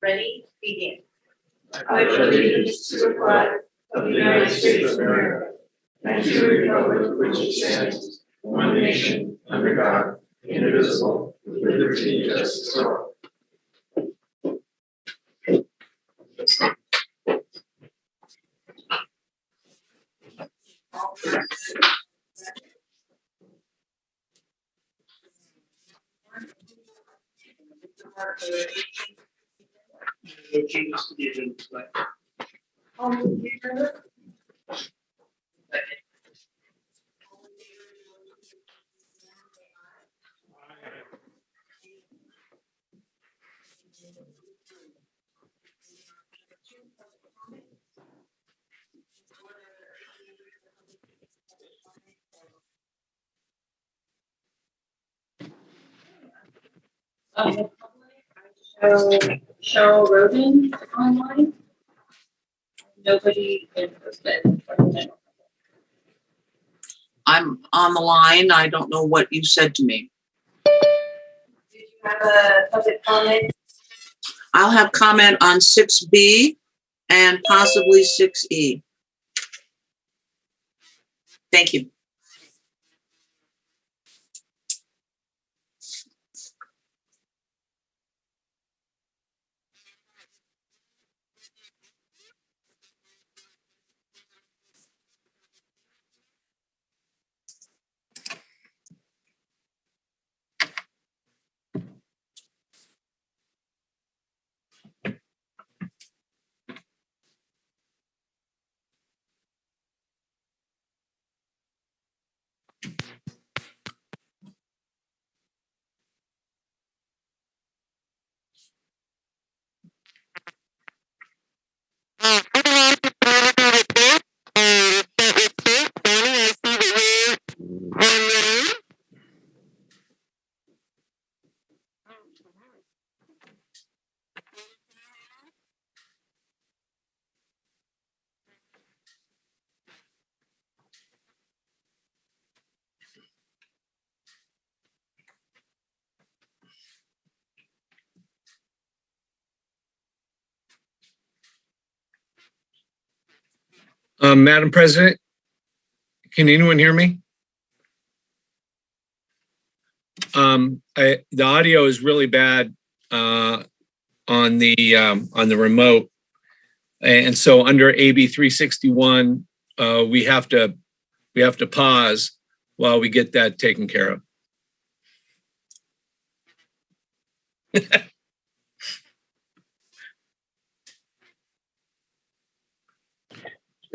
Ready? Begin. I pledge allegiance to the flag of the United States of America and to the republic for which it stands, one nation, under God, indivisible, with liberty and justice for all. No changes to the agenda tonight. Cheryl Roden online. Nobody interested. I'm on the line. I don't know what you said to me. Did you have a public comment? I'll have comment on 6B and possibly 6E. Thank you. Madam President, can anyone hear me? The audio is really bad on the remote, and so under AB 361, we have to pause while we get that taken care of.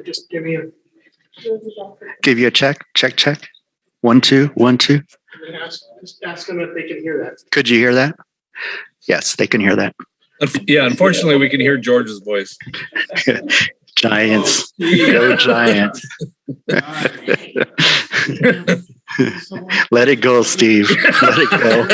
Just give me a. Give you a check. 1 2 1 2. Just ask them if they can hear that. Could you hear that? Yes, they can hear that. Yeah, unfortunately, we can hear George's voice. Giants, go Giants. Let it go, Steve. Let it go.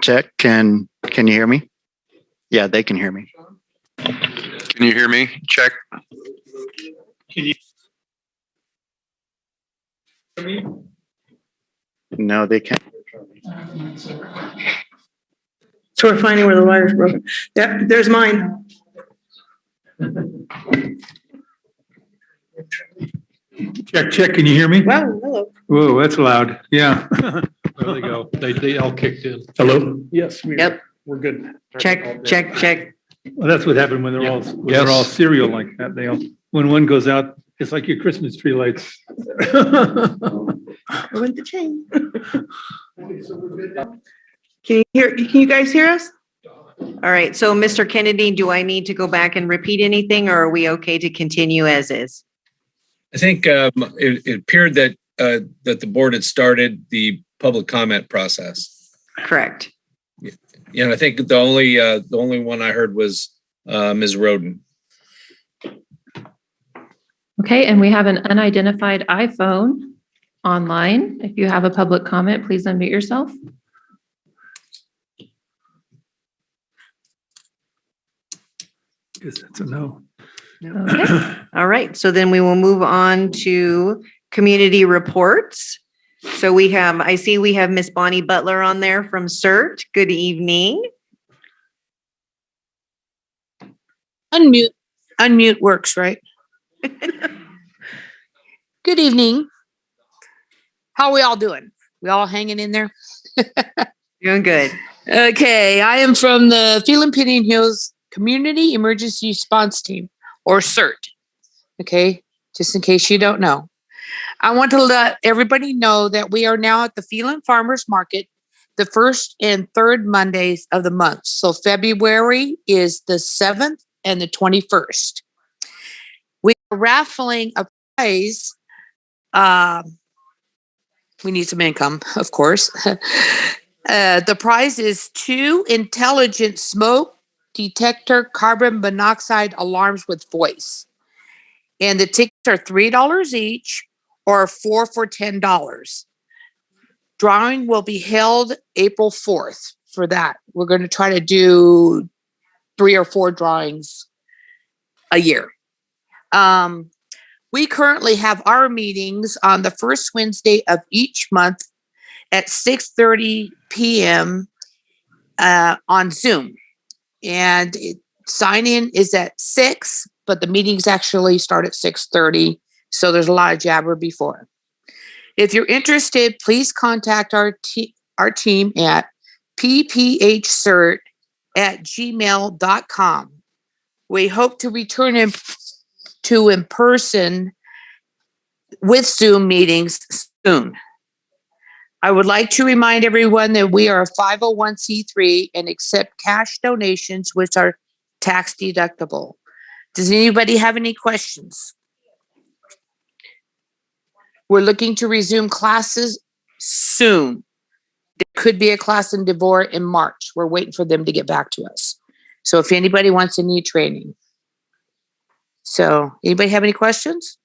Check. Can you hear me? Yeah, they can hear me. Can you hear me? Check. Can you? No, they can't. So we're finding where the wire's broken. Yeah, there's mine. Check, can you hear me? Wow, hello. Whoa, that's loud. Yeah. There they go. They all kicked in. Hello? Yes. Yep. We're good. Check, check, check. Well, that's what happened when they're all serial like that. When one goes out, it's like your Christmas tree lights. Went the chain. Can you guys hear us? All right, so Mr. Kennedy, do I need to go back and repeat anything, or are we okay to continue as is? I think it appeared that that the board had started the public comment process. Correct. Yeah, I think the only one I heard was Ms. Roden. Okay, and we have an unidentified iPhone online. If you have a public comment, please unmute yourself. Guess that's a no. Okay, all right, so then we will move on to community reports. So I see we have Miss Bonnie Butler on there from CERT. Good evening. Unmute works, right? Good evening. How are we all doing? We all hanging in there? Doing good. Okay, I am from the Phelan-Pinning Hills Community Emergency Response Team, or CERT. Okay, just in case you don't know. I want to let everybody know that we are now at the Phelan Farmers Market the first and third Mondays of the month. So February is the 7th and the 21st. We are raffling a prize. We need some income, of course. The prize is 2 intelligent smoke detector carbon monoxide alarms with voice. And the tickets are $3 each or 4 for $10. Drawing will be held April 4th for that. We're going to try to do 3 or 4 drawings a year. We currently have our meetings on the first Wednesday of each month at 6:30 p.m. On Zoom. And sign-in is at 6, but the meetings actually start at 6:30. So there's a lot of jabber before. If you're interested, please contact our team at pphcert@gmail.com. We hope to return in person with Zoom meetings soon. I would like to remind everyone that we are a 501c3 and accept cash donations, which are tax deductible. Does anybody have any questions? We're looking to resume classes soon. There could be a class in DeVore in March. We're waiting for them to get back to us. So if anybody wants any training. So anybody have any questions?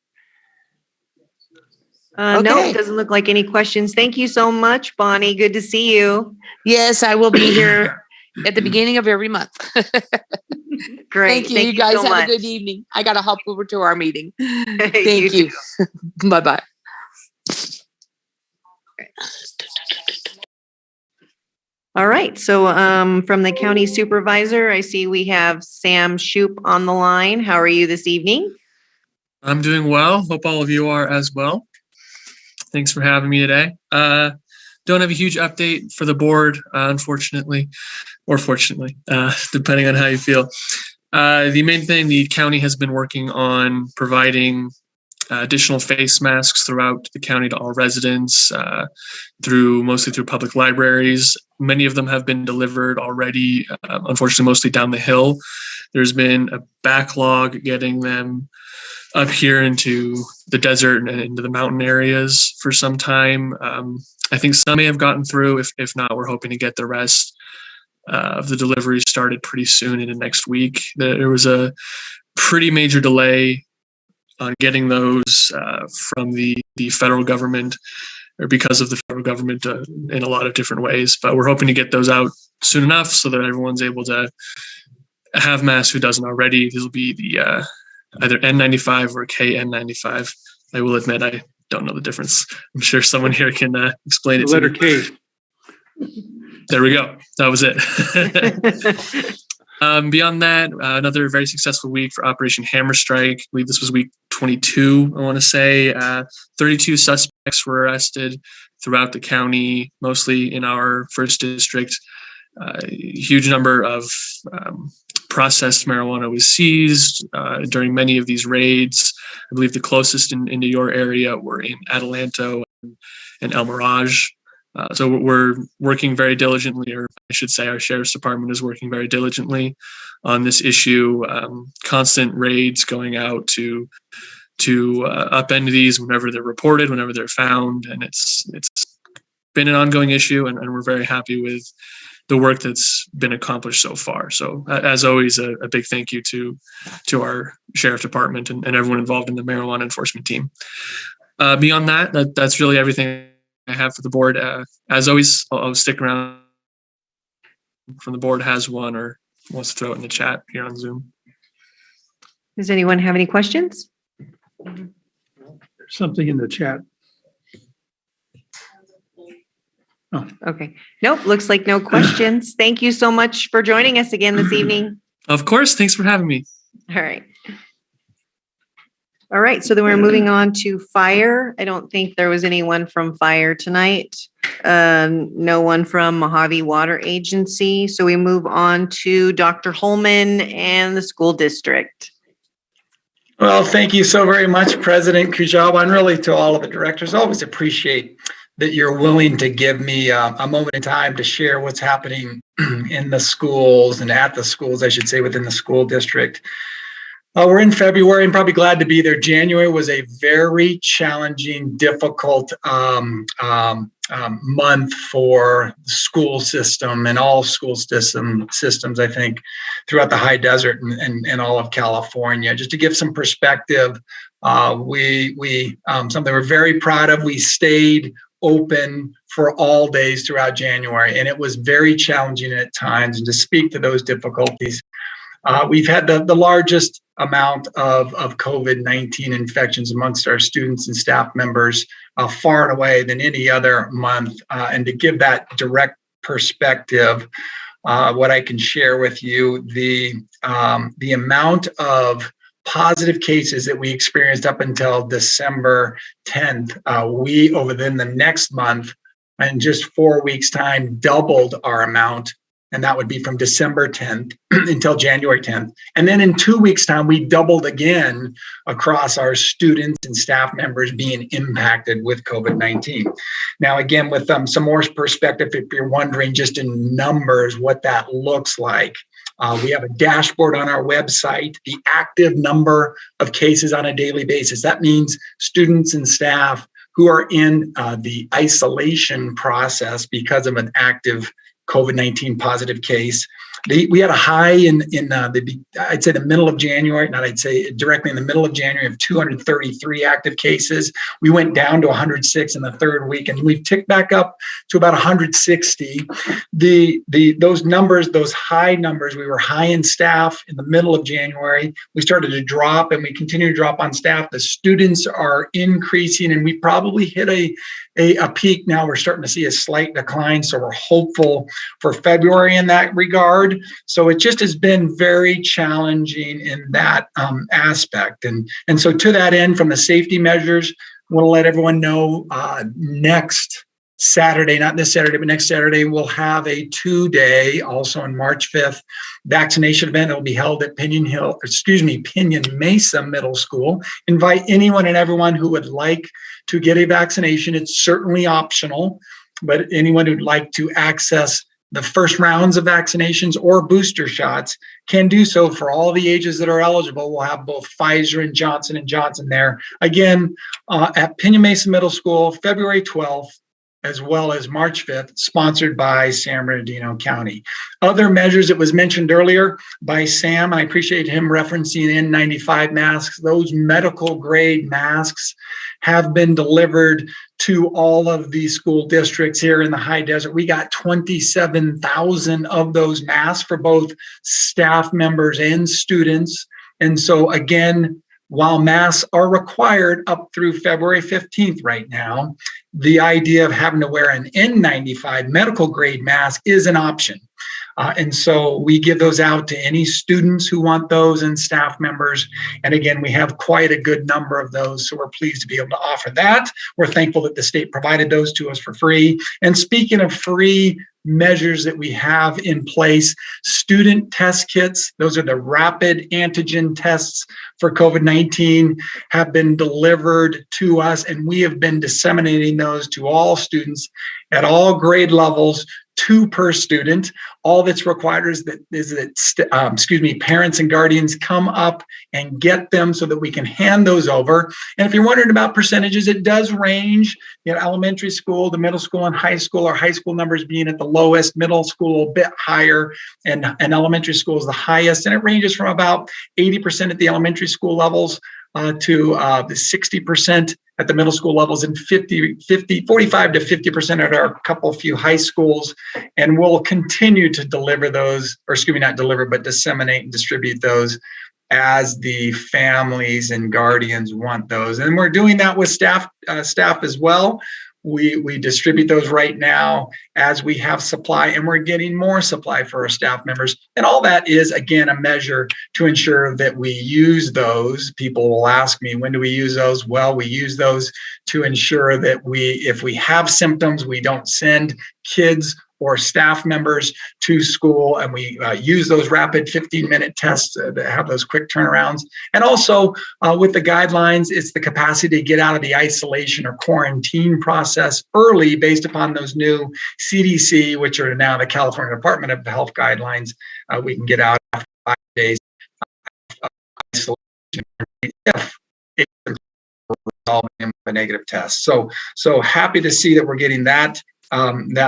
No, Okay. it doesn't look like any questions. Thank you so much, Bonnie. Good to see you. Yes, I will be here at the beginning of every month. Great. Thank you. You guys so have much. a good evening. I got to hop over to our meeting. You Thank you. Bye-bye. All right. So from the county supervisor, I see we have Sam Shoup on the line. How are you this evening? I'm doing well. Hope all of you are as well. Thanks for having me today. Don't have a huge update for the board, unfortunately, or fortunately, depending on how you feel. The main thing, the county has been working on providing additional face masks throughout the county to all residents, mostly through public libraries. Many of them have been delivered already, unfortunately, mostly down the hill. There's been a backlog getting them up here into the desert and into the mountain areas for some time. I think some may have gotten through. If not, we're hoping to get the rest of the deliveries started pretty soon into next week. There was a pretty major delay on getting those from the federal government, or because of the federal government in a lot of different ways. But we're hoping to get those out soon enough so that everyone's able to have masks who doesn't already. These will be the either N95 or KN95. I will admit don't know the difference. I'm sure someone here can explain it The letter to me. K. There we go. That was it. Beyond that, another very successful week for Operation Hammer Strike. I believe this was week 22, I want to say. 32 suspects were arrested throughout the county, mostly in our first district. A huge number of processed marijuana was seized during many of these raids. I believe the closest into your area were in Adelanto and El Mirage. So we're working very diligently, or I should say our sheriff's department is working very diligently on this issue. Constant raids going out to upend these whenever they're reported, whenever they're found. And it's been an ongoing issue, and we're very happy with the work that's been accomplished so far. So as always, a big thank you to our sheriff department and everyone involved in the marijuana enforcement team. Beyond that's really everything I have for the board. As always, I'll stick around from the board has one or wants to throw it in the chat here on Zoom. Does anyone have any questions? There's something in the chat. Okay. Nope. Looks like no questions. Thank you so much for joining us again this evening. Of course. Thanks for having me. All right. All right. So then we're moving on to fire. I don't think there was anyone from fire tonight. No one from Mojave Water Agency. So we move on to Dr. Holman and the school district. Well, thank you so very much, President Kujawa, and really to all of the directors. I always appreciate that you're willing to give me a moment in time to share what's happening in the schools and at the schools, I should say, within the school district. We're in February and probably glad to be there. January was a very challenging, difficult month for the school system and all school systems, I think, throughout the high desert and all of California. Just to give some perspective, we something we're very proud of. We stayed open for all days throughout January, and it was very challenging at times. And to speak to those difficulties, we've had the largest amount of COVID-19 infections amongst our students and staff members far and away than any other month. And to give that direct perspective, what I can share with you, the amount of positive cases that we experienced up until December 10th, we within the next month, in just 4 weeks' time, doubled our amount. And that would be from December 10th until January 10th. And then in 2 weeks' time, we doubled again across our students and staff members being impacted with COVID-19. Now, again, with some more perspective, if you're wondering just in numbers what that looks like, we have a dashboard on our website, the active number of cases on a daily basis. That means students and staff who are in the isolation process because of an active COVID-19 positive case. We had a high I'd say the middle of January, directly in the middle of January, of 233 active cases. We went down to 106 in the third week, and we've ticked back up to about 160. Those numbers, those high numbers, we were high in staff in the middle of January. We started to drop, and we continue to drop on staff. The students are increasing, and we probably hit a peak. Now we're starting to see a slight decline, so we're hopeful for February in that regard. So it just has been very challenging in that aspect. And so to that end, from the safety measures, I want to let everyone know next Saturday, not this Saturday, but next Saturday, we'll have a 2-day, also on March 5th, vaccination event. It will be held at Pinion Mesa Middle School. Invite anyone and everyone who would like to get a vaccination. It's certainly optional, but anyone who'd like to access the first rounds of vaccinations or booster shots can do so for all the ages that are eligible. We'll have both Pfizer and Johnson & Johnson there. Again, at Pinion Mesa Middle School, February 12th, as well as March 5th, sponsored by San Bernardino County. Other measures that was mentioned earlier by Sam, and I appreciate him referencing N95 masks. Those medical grade masks have been delivered to all of the school districts here in the high desert. We got 27,000 of those masks for both staff members and students. And so again, while masks are required up through February 15th right now, the idea of having to wear an N95 medical grade mask is an option. And so we give those out to any students who want those and staff members. And again, we have quite a good number of those. So we're pleased to be able to offer that. We're thankful that the state provided those to us for free. And speaking of free measures that we have in place, student test kits, those are the rapid antigen tests for COVID-19, have been delivered to us. And we have been disseminating those to all students at all grade levels, 2 per student. All that's required is that parents and guardians come up and get them so that we can hand those over. And if you're wondering about percentages, it does range. Elementary school, the middle school, and high school. Our high school numbers being at the lowest, middle school a bit higher, and elementary school is the highest. And it ranges from about 80% at the elementary school levels to the 60% at the middle school levels, and 45 to 50% at our couple few high schools. And we'll continue to deliver those, or not deliver, but disseminate and distribute those as the families and guardians want those. And we're doing that with staff as well. We distribute those right now as we have supply, and we're getting more supply for our staff members. And all that is, again, a measure to ensure that we use those. People will ask me, when do we use those? Well, we use those to ensure that if we have symptoms, we don't send kids or staff members to school, and we use those rapid 15-minute tests that have those quick turnarounds. And also with the guidelines, it's the capacity to get out of the isolation or quarantine process early based upon those new CDC, which are now the California Department of Health guidelines. We can get out after 5 days of isolation if it's resolving a negative test. So happy to see that we're getting that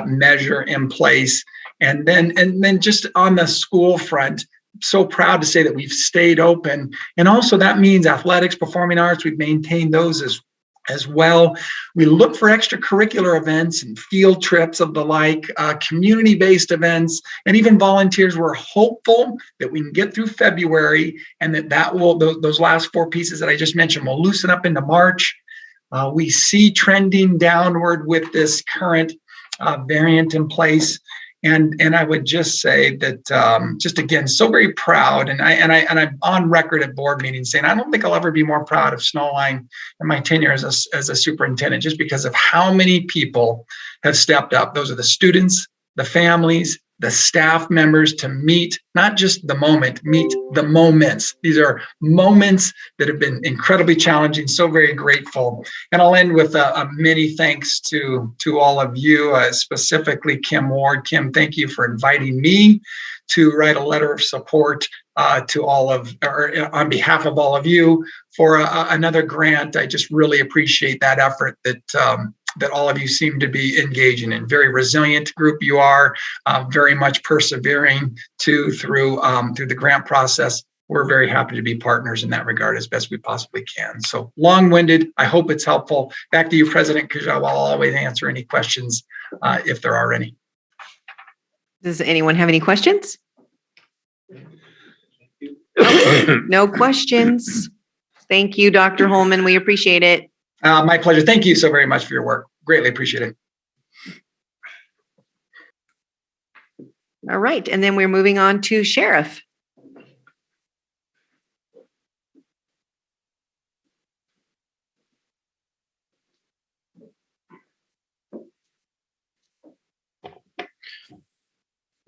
measure in place. And then just on the school front, so proud to say that we've stayed open. And also that means athletics, performing arts, we've maintained those as well. We look for extracurricular events and field trips of the like, community-based events, and even volunteers. We're hopeful that we can get through February, and that will, those last 4 pieces that I just mentioned will loosen up into March. We see trending downward with this current variant in place. And I would just say that just again, so very proud. And I'm on record at board meetings saying I don't think I'll ever be more proud of Snowline in my tenure as a superintendent, just because of how many people have stepped up. Those are the students, the families, the staff members, to meet not just the moment, meet the moments. These are moments that have been incredibly challenging. So very grateful. And I'll end with a many thanks to all of you, specifically Kim Ward. Kim, thank you for inviting me to write a letter of support on behalf of all of you for another grant. I just really appreciate that effort that all of you seem to be engaging in. Very resilient group you are, very much persevering through the grant process. We're very happy to be partners in that regard as best we possibly can. So long-winded, I hope it's helpful. Back to you, President Kujal. I'll always answer any questions if there are any. Does anyone have any questions? No questions. Thank you, Dr. Holman. We appreciate it. My pleasure. Thank you so very much for your work. Greatly appreciate it. All right. And then we're moving on to Sheriff.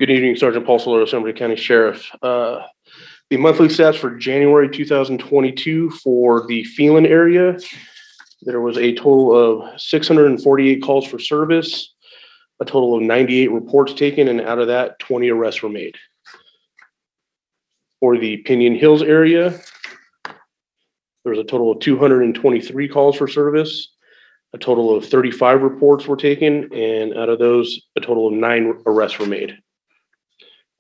Good evening, Sergeant Paul Solero, Assembly County Sheriff. The monthly stats for January 2022 for the Phelan area, there was a total of 648 calls for service, a total of 98 reports taken, and out of that, 20 arrests were made. For the Pinion Hills area, there was a total of 223 calls for service, a total of 35 reports were taken, and out of those, a total of 9 arrests were made.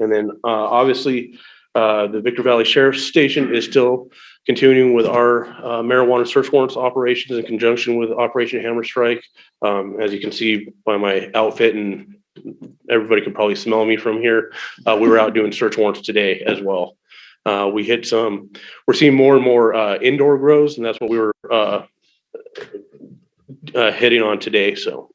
And then obviously, the Victor Valley Sheriff's Station is still continuing with our marijuana search warrants operations in conjunction with Operation Hammer Strike. As you can see by my outfit, and everybody can probably smell me from here, we were out doing search warrants today as well. We're seeing more and more indoor grows, and that's what we were hitting on today. So.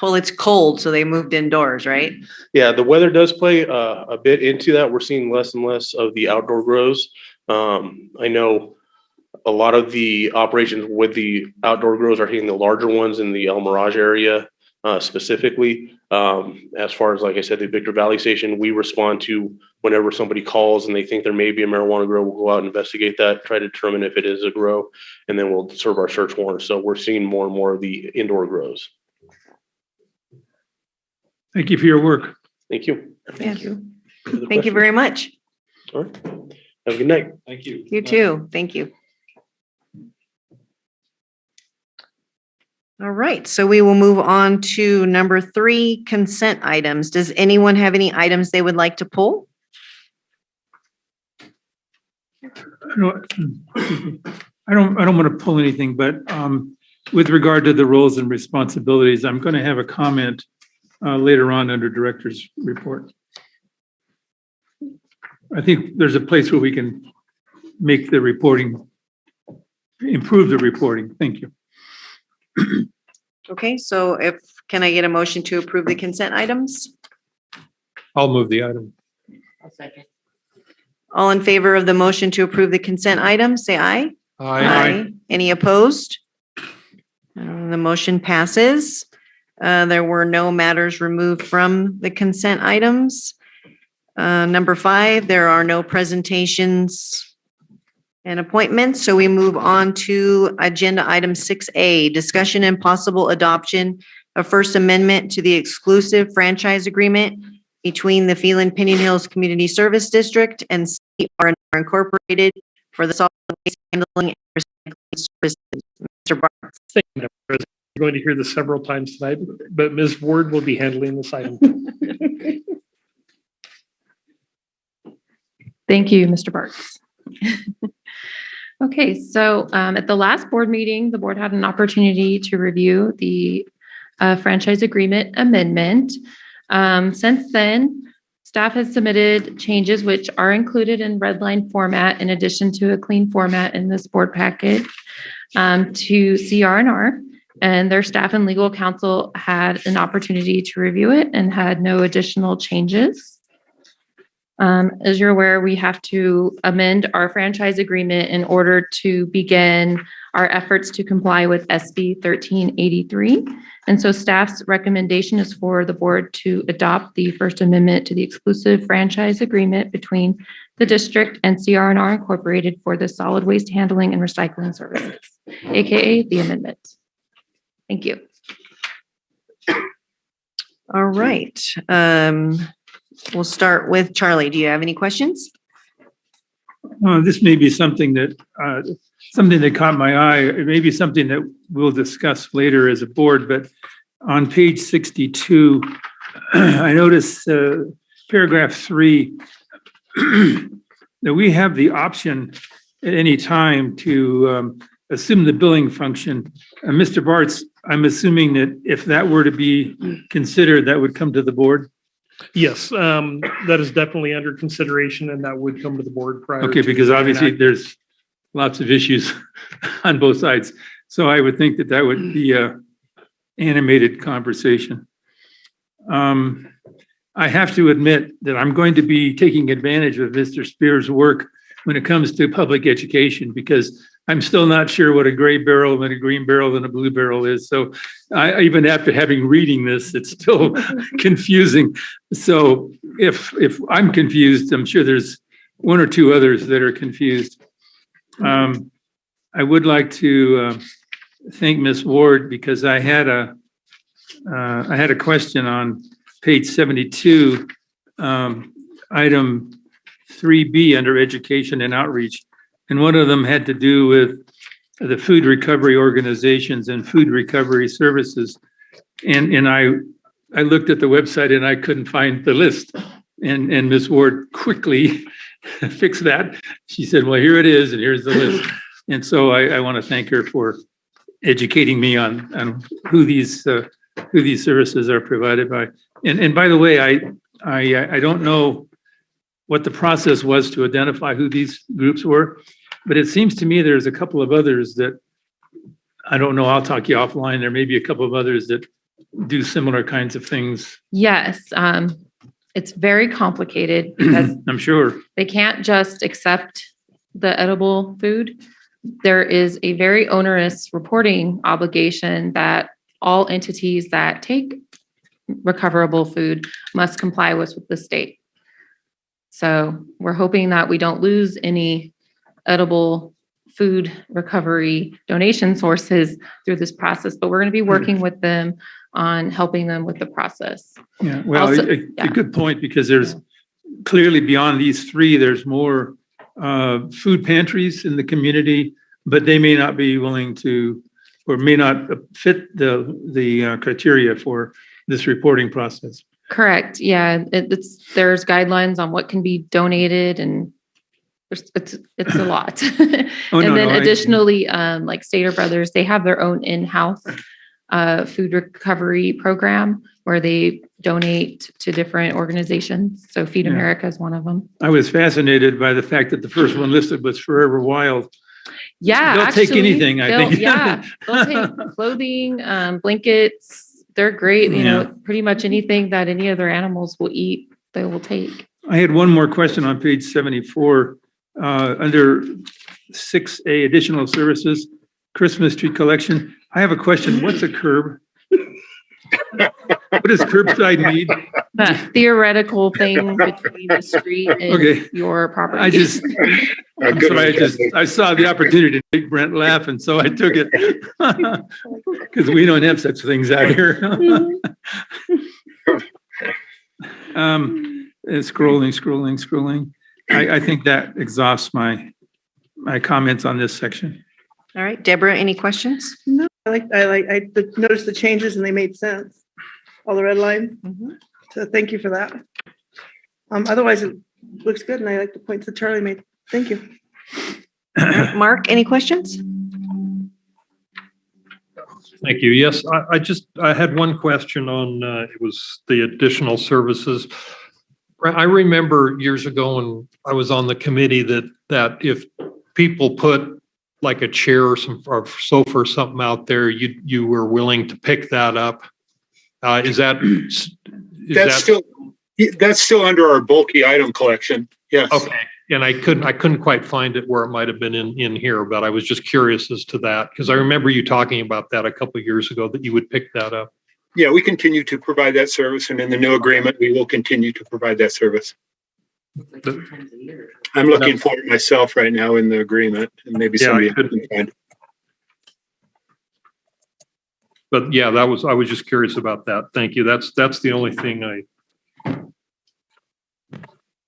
Well, it's cold, so they moved indoors, right? Yeah, the weather does play a bit into that. We're seeing less and less of the outdoor grows. I know a lot of the operations with the outdoor grows are hitting the larger ones in the El Mirage area specifically. As far as, like I said, the Victor Valley Station, we respond to whenever somebody calls and they think there may be a marijuana grow, we'll go out and investigate that, try to determine if it is a grow, and then we'll serve our search warrant. So we're seeing more and more of the indoor grows. Thank you for your work. Thank you. Thank you. Thank you very much. All right. Have a good night. Thank you. You too. Thank you. All right, so we will move on to number 3, consent items. Does anyone have any items they would like to pull? I don't want to pull anything, but with regard to the roles and responsibilities, I'm going to have a comment later on under director's report. I think there's a place where we can make the reporting, improve the reporting. Thank you. Okay, so can I get a motion to approve the consent items? I'll move the item. I'll second. All in favor of the motion to approve the consent items, say aye. Aye. Any opposed? The motion passes. There were no matters removed from the consent items. Number 5, there are no presentations and appointments. So we move on to agenda item 6A, discussion and possible adoption of First Amendment to the exclusive franchise agreement between the Phelan Pinion Hills Community Service District and CR&R Incorporated for the solid waste handling and recycling services. Mr. Barnes. Thank you, Madam President. You're going to hear this several times tonight, but Ms. Ward will be handling this item. Thank you, Mr. Bartz. Okay, so at the last board meeting, the board had an opportunity to review the franchise agreement amendment. Since then, staff has submitted changes which are included in red line format in addition to a clean format in this board packet to CR&R, and their staff and legal counsel had an opportunity to review it and had no additional changes. As you're aware, we have to amend our franchise agreement in order to begin our efforts to comply with SB 1383. And so staff's recommendation is for the board to adopt the First Amendment to the exclusive franchise agreement between the district and CR&R Incorporated for the solid waste handling and recycling services, AKA the amendment. Thank you. All right. We'll start with Charlie. Do you have any questions? This may be something that caught my eye. It may be something that we'll discuss later as a board, but on page 62, I noticed paragraph 3 that we have the option at any time to assume the billing function. Mr. Bartz, I'm assuming that if that were to be considered, that would come to the board? Yes, that is definitely under consideration, and that would come to the board prior. Okay, because obviously there's lots of issues on both sides. So I would think that that would be a animated conversation. I have to admit that I'm going to be taking advantage of Mr. Spear's work when it comes to public education, because I'm still not sure what a gray barrel and a green barrel and a blue barrel is. So even after reading this, it's still confusing. So if I'm confused, I'm sure there's one or two others that are confused. I would like to thank Ms. Ward, because I had a question on page 72, item 3B under education and outreach. And one of them had to do with the food recovery organizations and food recovery services. And I looked at the website and I couldn't find the list. And Ms. Ward quickly fixed that. She said, well, here it is, and here's the list. And so I want to thank her for educating me on who these who these services are provided by. And by the way, I don't know what the process was to identify who these groups were, but it seems to me there's a couple of others that, I don't know, I'll talk you offline. There may be a couple of others that do similar kinds of things. Yes, it's very complicated because I'm sure. they can't just accept the edible food. There is a very onerous reporting obligation that all entities that take recoverable food must comply with the state. So we're hoping that we don't lose any edible food recovery donation sources through this process, but we're going to be working with them on helping them with the process. Yeah, well, Also- a good point, because there's clearly beyond these three, there's more food pantries in the community, but they may not be willing to, or may not fit the criteria for this reporting process. Correct. Yeah, there's guidelines on what can be donated, and it's a lot. Oh, and no, then no, additionally, like Stater Brothers, they have their own in-house food recovery program where they donate to different organizations. So Feed Yeah. America is one of them. I was fascinated by the fact that the first one listed was Forever Wild. Yeah, They'll take anything, I think. Yeah, they'll take clothing, blankets. They're great. You know, pretty much anything that any other animals will eat, they will take. I had one more question on page 74, under 6A, additional services, Christmas tree collection. I have a question. What's a curb? What does curbside mean? That theoretical thing between the street and Okay. your property. I saw the opportunity to make Brent laugh, and so I took it. Because we don't have such things out here. And scrolling. I think that exhausts my comments on this section. All right, Deborah, any questions? No, I noticed the changes and they made sense. All the red line. So thank you for that. Otherwise it looks good, and I like the points that Charlie made. Thank you. Mark, any questions? Thank you. Yes, I had one question on, it was the additional services. I remember years ago when I was on the committee that if people put like a chair or or sofa or something out there, you were willing to pick that up. That's still under our bulky item collection. Yes. Okay. And I couldn't quite find it where it might have been in here, but I was just curious as to that, because I remember you talking about that a couple of years ago, that you would pick that up. Yeah, we continue to provide that service, and in the new agreement, we will continue to provide that service. I'm looking for it myself right now in the agreement, and maybe somebody can find it. But yeah, I was just curious about that. Thank you. That's the only thing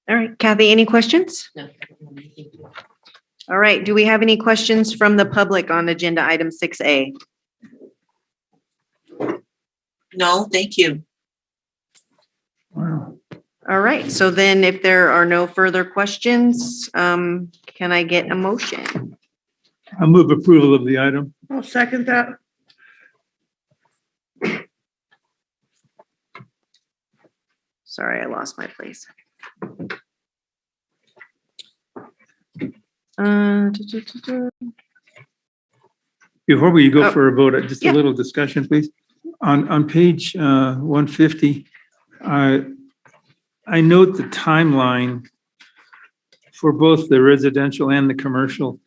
All right, Kathy, any questions? No. All right, do we have any questions from the public on agenda item 6A? No, thank you. Wow. All right, so then if there are no further questions, can I get a motion? I'll move approval of the item. I'll second that. Sorry, I lost my place. Before we go for a vote, just yeah. a little discussion, please. On page 150, I note the timeline for both the residential and the commercial.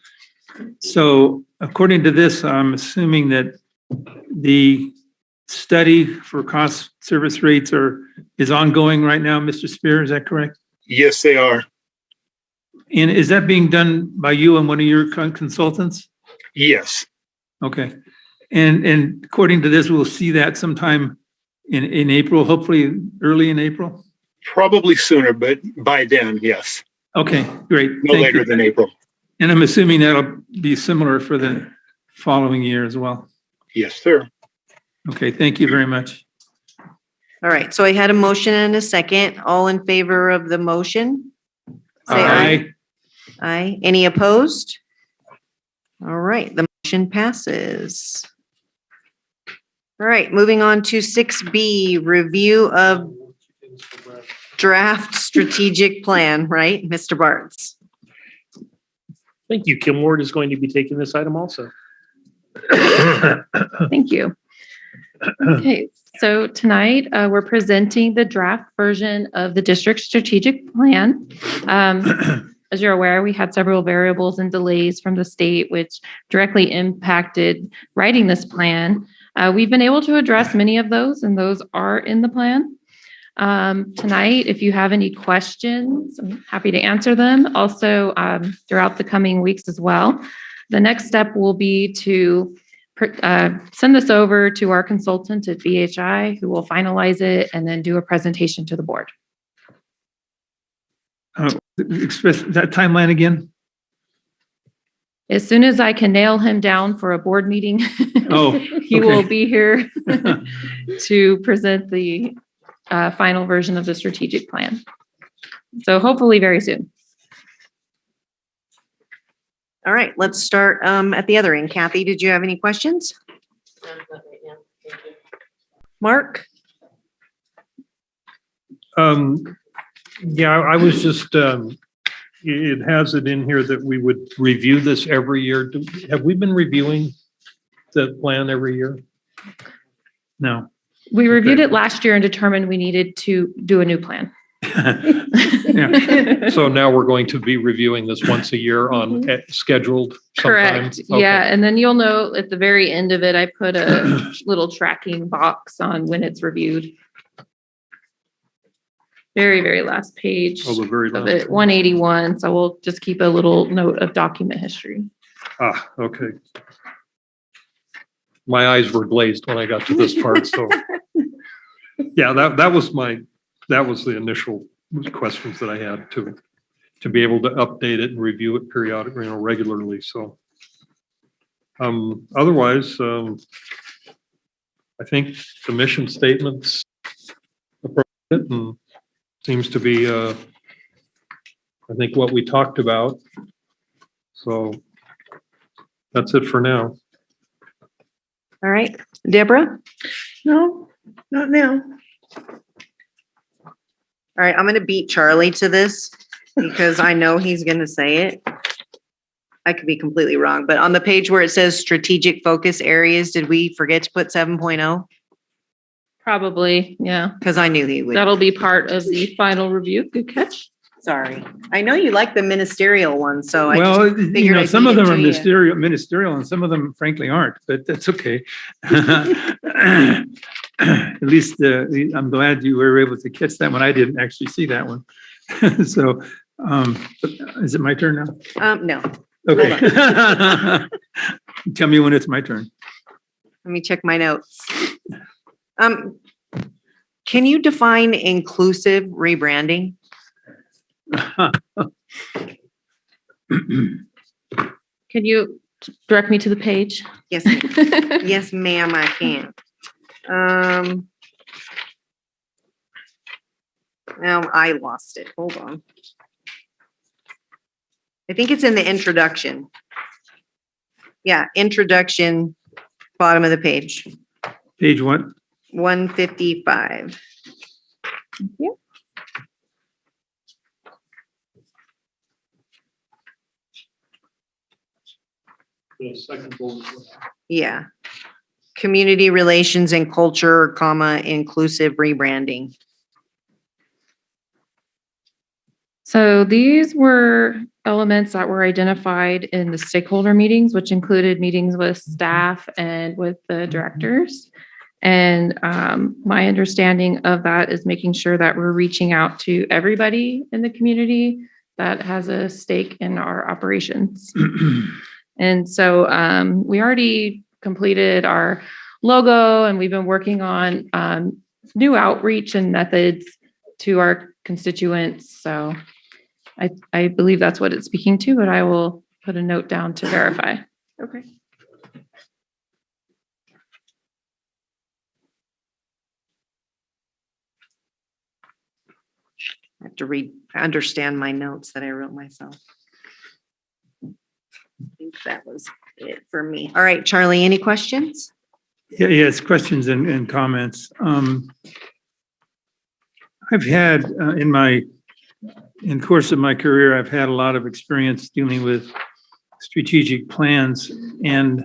So according to this, I'm assuming that the study for cost service rates is ongoing right now, Mr. Spear, is that correct? Yes, they are. And is that being done by you and one of your consultants? Yes. Okay. And according to this, we'll see that sometime in April, hopefully early in April? Probably sooner, but by then, yes. Okay, great. No later than April. And I'm assuming that'll be similar for the following year as well. Yes, sir. Okay, thank you very much. All right, so I had a motion and a second. All in favor of the motion? Say aye. Aye. Any opposed? All right, the motion passes. All right, moving on to 6B, review of draft strategic plan, right, Mr. Bartz? Thank you. Kim Ward is going to be taking this item also. Thank you. Okay, so tonight we're presenting the draft version of the district strategic plan. As you're aware, we had several variables and delays from the state, which directly impacted writing this plan. We've been able to address many of those, and those are in the plan. Tonight, if you have any questions, I'm happy to answer them. Also, throughout the coming weeks as well. The next step will be to send this over to our consultant at BHI, who will finalize it and then do a presentation to the board. Express that timeline again. As soon as I can nail him down for a board meeting, Oh, he will be here to present the final version of the strategic plan. So hopefully very soon. All right, let's start at the other end. Kathy, did you have any questions? Mark? Yeah, I was just, it has it in here that we would review this every year. Have we been reviewing the plan every year? No. We reviewed it last year and determined we needed to do a new plan. Yeah. So now we're going to be reviewing this once a year on scheduled sometime? Correct. Okay. Yeah. And then you'll know at the very end of it, I put a little tracking box on when it's reviewed. Very, very last page Oh, the very of last it, 181. So we'll just keep a little note of document history. Ah, okay. My eyes were glazed when I got to this part, so. Yeah, that was the initial questions that I had to be able to update it and review it periodically, regularly, so. Otherwise, I think the mission statement's appropriate and seems to be, I think what we talked about. So that's it for now. All right, Deborah? No, not now. All right, I'm going to beat Charlie to this because I know he's going to say it. I could be completely wrong, but on the page where it says strategic focus areas, did we forget to put 7.0? Probably, yeah. Because I knew he would. That'll be part of the final review. Good catch. Sorry. I know you like the ministerial one, so I Well, just figured I'd some beat of them it are to you. ministerial and some of them frankly aren't, but that's okay. At least I'm glad you were able to catch that one. I didn't actually see that one. So, is it my turn now? No. Okay. Tell me when it's my turn. Let me check my notes. Can you define inclusive rebranding? Can you direct me to the page? Yes, ma'am. Yes, ma'am, I can. Now I lost it. Hold on. I think it's in the introduction. Yeah, introduction, bottom of the page. Page what? 155. Thank you. The second bullet. Yeah. Community relations and culture, comma, inclusive rebranding. So these were elements that were identified in the stakeholder meetings, which included meetings with staff and with the directors. And my understanding of that is making sure that we're reaching out to everybody in the community that has a stake in our operations. And so we already completed our logo and we've been working on new outreach and methods to our constituents. So I believe that's what it's speaking to, but I will put a note down to verify. Okay. I have to understand my notes that I wrote myself. I think that was it for me. All right, Charlie, any questions? Yeah, it's questions and comments. I've had in course of my career, I've had a lot of experience dealing with strategic plans, and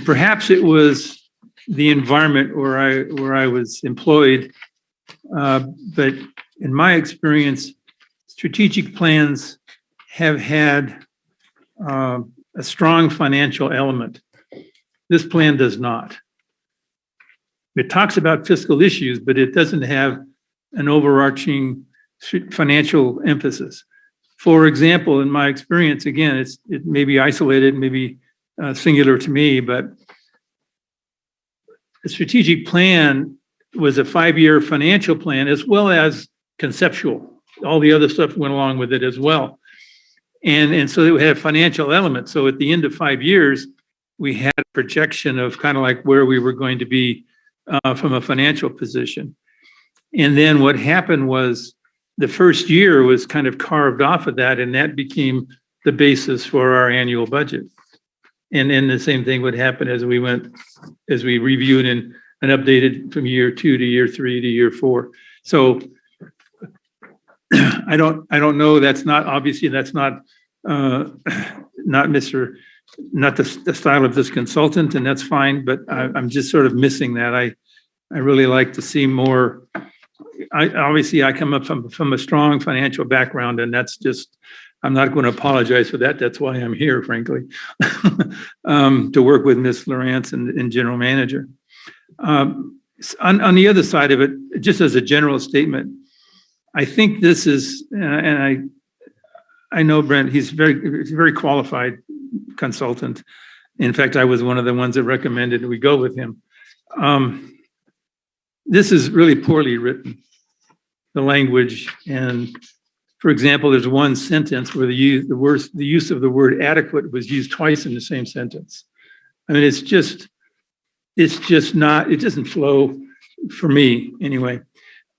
perhaps it was the environment where I was employed. But in my experience, strategic plans have had a strong financial element. This plan does not. It talks about fiscal issues, but it doesn't have an overarching financial emphasis. For example, in my experience, again, it may be isolated, maybe singular to me, but the strategic plan was a 5-year financial plan as well as conceptual. All the other stuff went along with it as well. And so it had financial elements. So at the end of 5 years, we had a projection of kind of like where we were going to be from a financial position. And then what happened was the first year was kind of carved off of that, and that became the basis for our annual budget. And then the same thing would happen as we reviewed and updated from year 2 to year 3 to year 4. So I don't know. That's not obviously not the style of this consultant, and that's fine. But I'm just sort of missing that. I really like to see more. I come up from a strong financial background, and that's just, I'm not going to apologize for that. That's why I'm here, frankly, to work with Ms. Lawrence and general manager. On the other side of it, just as a general statement, I think this is, and I know Brent, he's very qualified consultant. In fact, I was one of the ones that recommended we go with him. This is really poorly written, the language. And for example, there's one sentence where the use of the word adequate was used twice in the same sentence. I mean, it's just not, it doesn't flow for me anyway.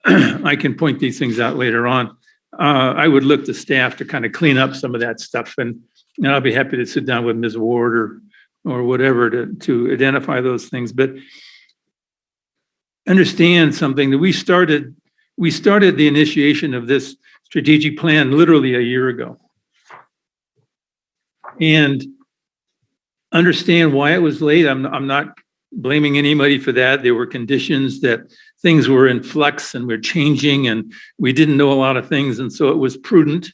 I can point these things out later on. I would look to staff to kind of clean up some of that stuff, and I'll be happy to sit down with Ms. Ward or whatever to identify those things. But understand something, that we started the initiation of this strategic plan literally a year ago. And understand why it was late. I'm not blaming anybody for that. There were conditions that things were in flux and we're changing, and we didn't know a lot of things. And so it was prudent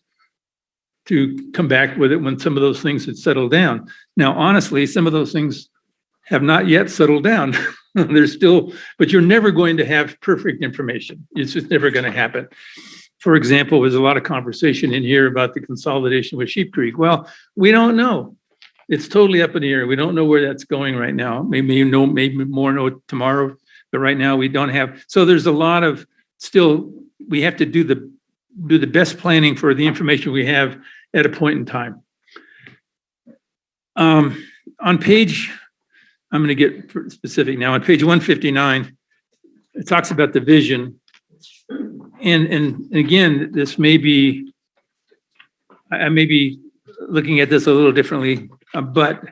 to come back with it when some of those things had settled down. Now, honestly, some of those things have not yet settled down. They're still, but you're never going to have perfect information. It's just never going to happen. For example, there's a lot of conversation in here about the consolidation with Sheep Creek. Well, we don't know. It's totally up in the air. We don't know where that's going right now. Maybe more know tomorrow, but right now we don't have. So there's a lot of still, we have to do the best planning for the information we have at a point in time. On page, I'm going to get specific now. On page 159, it talks about the vision. And again, this may be, I may be looking at this a little differently, but,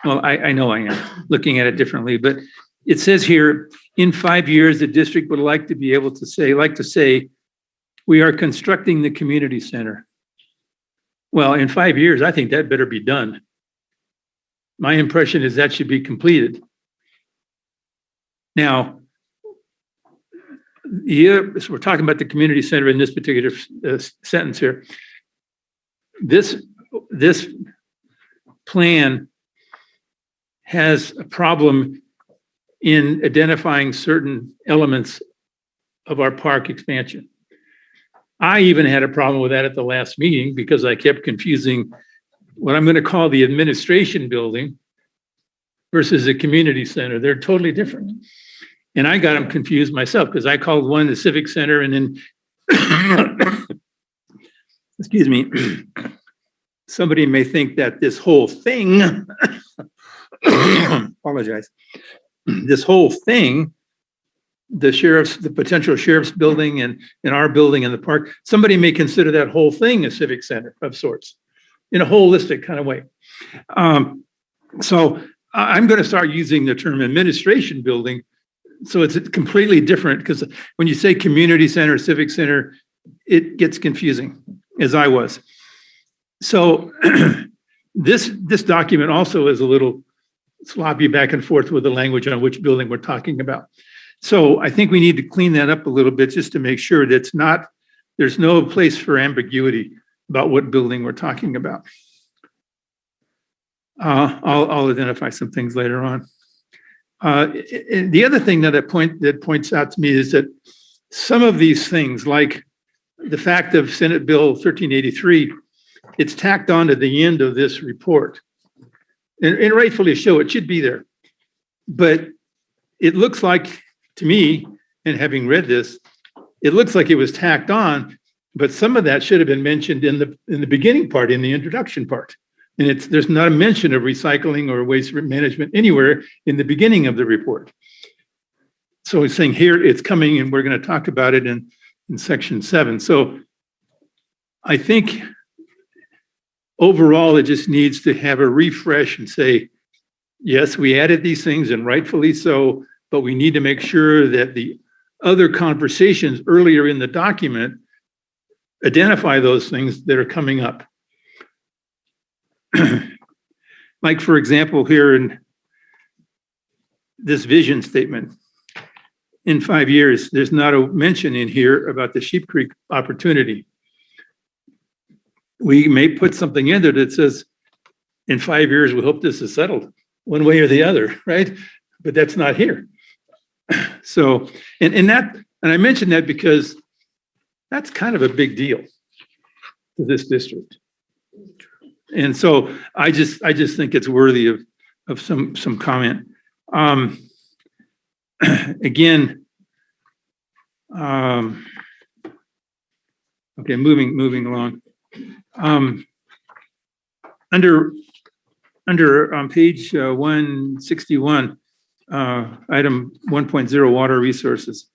well, I know I am looking at it differently, but it says here, in 5 years, the district would like to be able to say, we are constructing the community center. Well, in 5 years, I think that better be done. My impression is that should be completed. Now, so we're talking about the community center in this particular sentence here. This plan has a problem in identifying certain elements of our park expansion. I even had a problem with that at the last meeting because I kept confusing what I'm going to call the administration building versus the community center. They're totally different. And I got them confused myself because I called one the civic center, and then, excuse me, somebody may think that this whole thing, apologize, this whole thing, the potential sheriff's building and our building in the park, somebody may consider that whole thing a civic center of sorts in a holistic kind of way. So I'm going to start using the term administration building. So it's completely different, because when you say community center, civic center, it gets confusing, as I was. So this document also is a little sloppy back and forth with the language on which building we're talking about. So I think we need to clean that up a little bit just to make sure that there's no place for ambiguity about what building we're talking about. I'll identify some things later on. The other thing that points out to me is that some of these things, like the fact of Senate Bill 1383, it's tacked on to the end of this report. And rightfully so, it should be there. But it looks like, to me, and having read this, it looks like it was tacked on, but some of that should have been mentioned in the beginning part, in the introduction part. And there's not a mention of recycling or waste management anywhere in the beginning of the report. So it's saying here it's coming, and we're going to talk about it in section 7. So I think overall, it just needs to have a refresh and say, yes, we added these things, and rightfully so, but we need to make sure that the other conversations earlier in the document identify those things that are coming up. Like, for example, here in this vision statement, in 5 years, there's not a mention in here about the Sheep Creek opportunity. We may put something in there that says, in 5 years, we hope this is settled one way or the other, right? But that's not here. So, and I mentioned that because that's kind of a big deal to this district. And so I just think it's worthy of some comment. Again, okay, moving along. Under on page 161, item 1.0, water resources.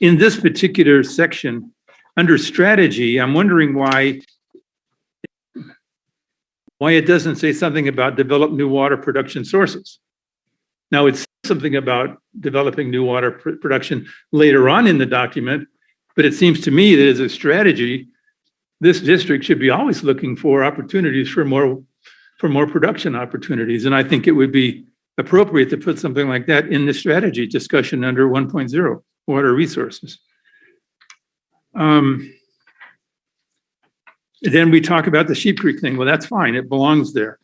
In this particular section, under strategy, I'm wondering why it doesn't say something about develop new water production sources. Now, it's something about developing new water production later on in the document, but it seems to me that as a strategy, this district should be always looking for opportunities for more production opportunities. And I think it would be appropriate to put something like that in the strategy discussion under 1.0, water resources. Then we talk about the Sheep Creek thing. Well, that's fine. It belongs there.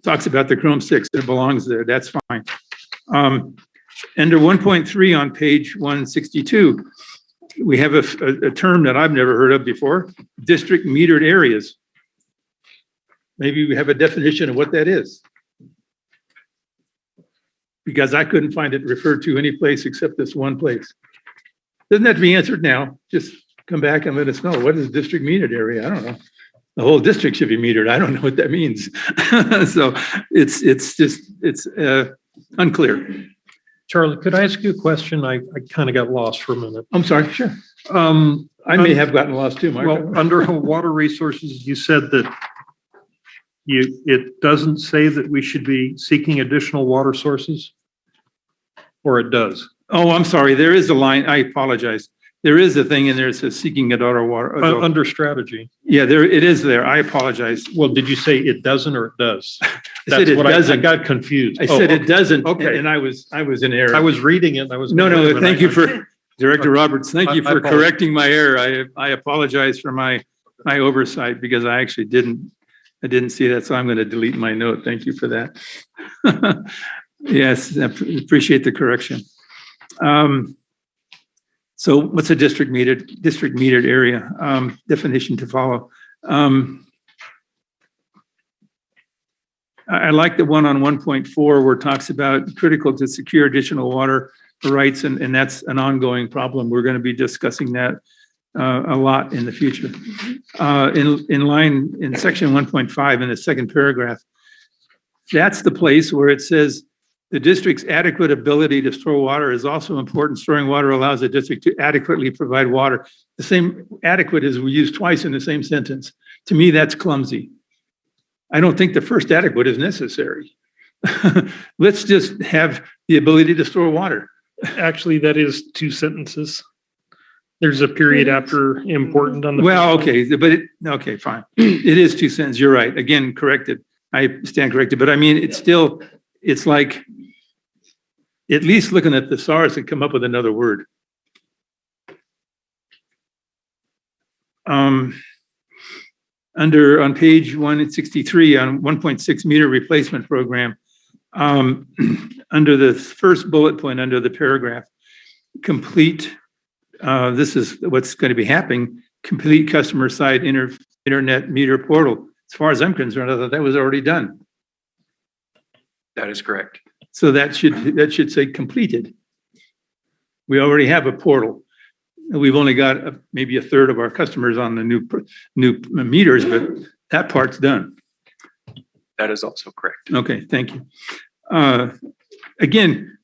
Talks about the Chrome 6. It belongs there. That's fine. Under 1.3 on page 162, we have a term that I've never heard of before, district metered areas. Maybe we have a definition of what that is. Because I couldn't find it referred to any place except this one place. Doesn't have to be answered now. Just come back and let us know. What is district metered area? I don't know. The whole district should be metered. I don't know what that means. So it's unclear. Charlie, could I ask you a question? I kind of got lost for a minute. I'm sorry, sure. I may have gotten lost too, Mark. Well, under water resources, you said that it doesn't say that we should be seeking additional water sources, or it does? Oh, I'm sorry. There is a line. I apologize. There is a thing in there that says seeking adult water. Under strategy. Yeah, it is there. I apologize. Well, did you say it doesn't or it does? I said it doesn't. I got confused. I said it doesn't. Okay. And I was in error. I was reading it. No. Thank you for Director Roberts. Thank you for correcting my error. I apologize for my oversight because I actually didn't see that. So I'm going to delete my note. Thank you for that. Yes, I appreciate the correction. So what's a district metered area? Definition to follow. I like the one on 1.4 where it talks about critical to secure additional water rights, and that's an ongoing problem. We're going to be discussing that a lot in the future. In section 1.5 in the second paragraph, that's the place where it says the district's adequate ability to store water is also important. Storing water allows the district to adequately provide water. The same adequate is we use twice in the same sentence. To me, that's clumsy. I don't think the first adequate is necessary. Let's just have the ability to store water. Actually, that is 2 sentences. There's a period after important on the. Well, first one. okay, but okay, fine. It is 2 sentences. You're right. Again, corrected. I stand corrected, but I mean, it's like, at least looking at the SARS and come up with another word. On page 163 on 1.6 meter replacement program, under the first bullet point under the paragraph, complete, this is what's going to be happening, complete customer side internet meter portal. As far as I'm concerned, I thought that was already done. That is correct. So that should say completed. We already have a portal. We've only got maybe a third of our customers on the new meters, but that part's done. That is also correct. Okay, thank you. Again,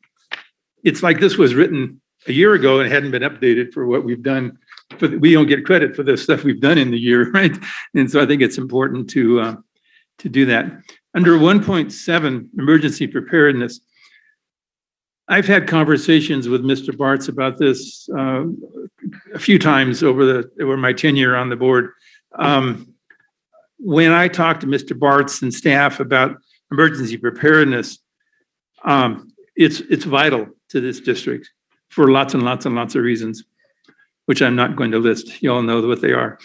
it's like this was written a year ago and hadn't been updated for what we've done. But we don't get credit for the stuff we've done in the year, right? And so I think it's important to do that. Under 1.7, emergency preparedness, I've had conversations with Mr. Bartz about this a few times over my tenure on the board. When I talk to Mr. Bartz and staff about emergency preparedness, it's vital to this district for lots and lots and lots of reasons, which I'm not going to list. You all know what they are.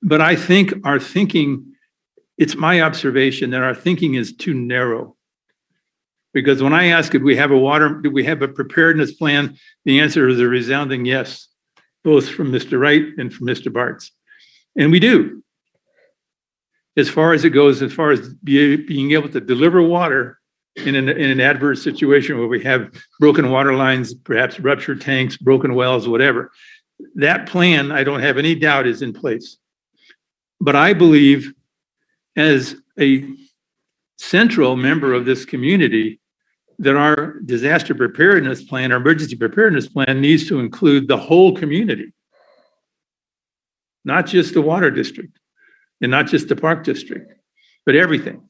But I think our thinking, it's my observation that our thinking is too narrow. Because when I ask, do we have a preparedness plan? The answer is a resounding yes, both from Mr. Wright and from Mr. Bartz. And we do. As far as it goes, as far as being able to deliver water in an adverse situation where we have broken water lines, perhaps ruptured tanks, broken wells, whatever. That plan, I don't have any doubt, is in place. But I believe as a central member of this community that our disaster preparedness plan, our emergency preparedness plan needs to include the whole community, not just the water district and not just the park district, but everything.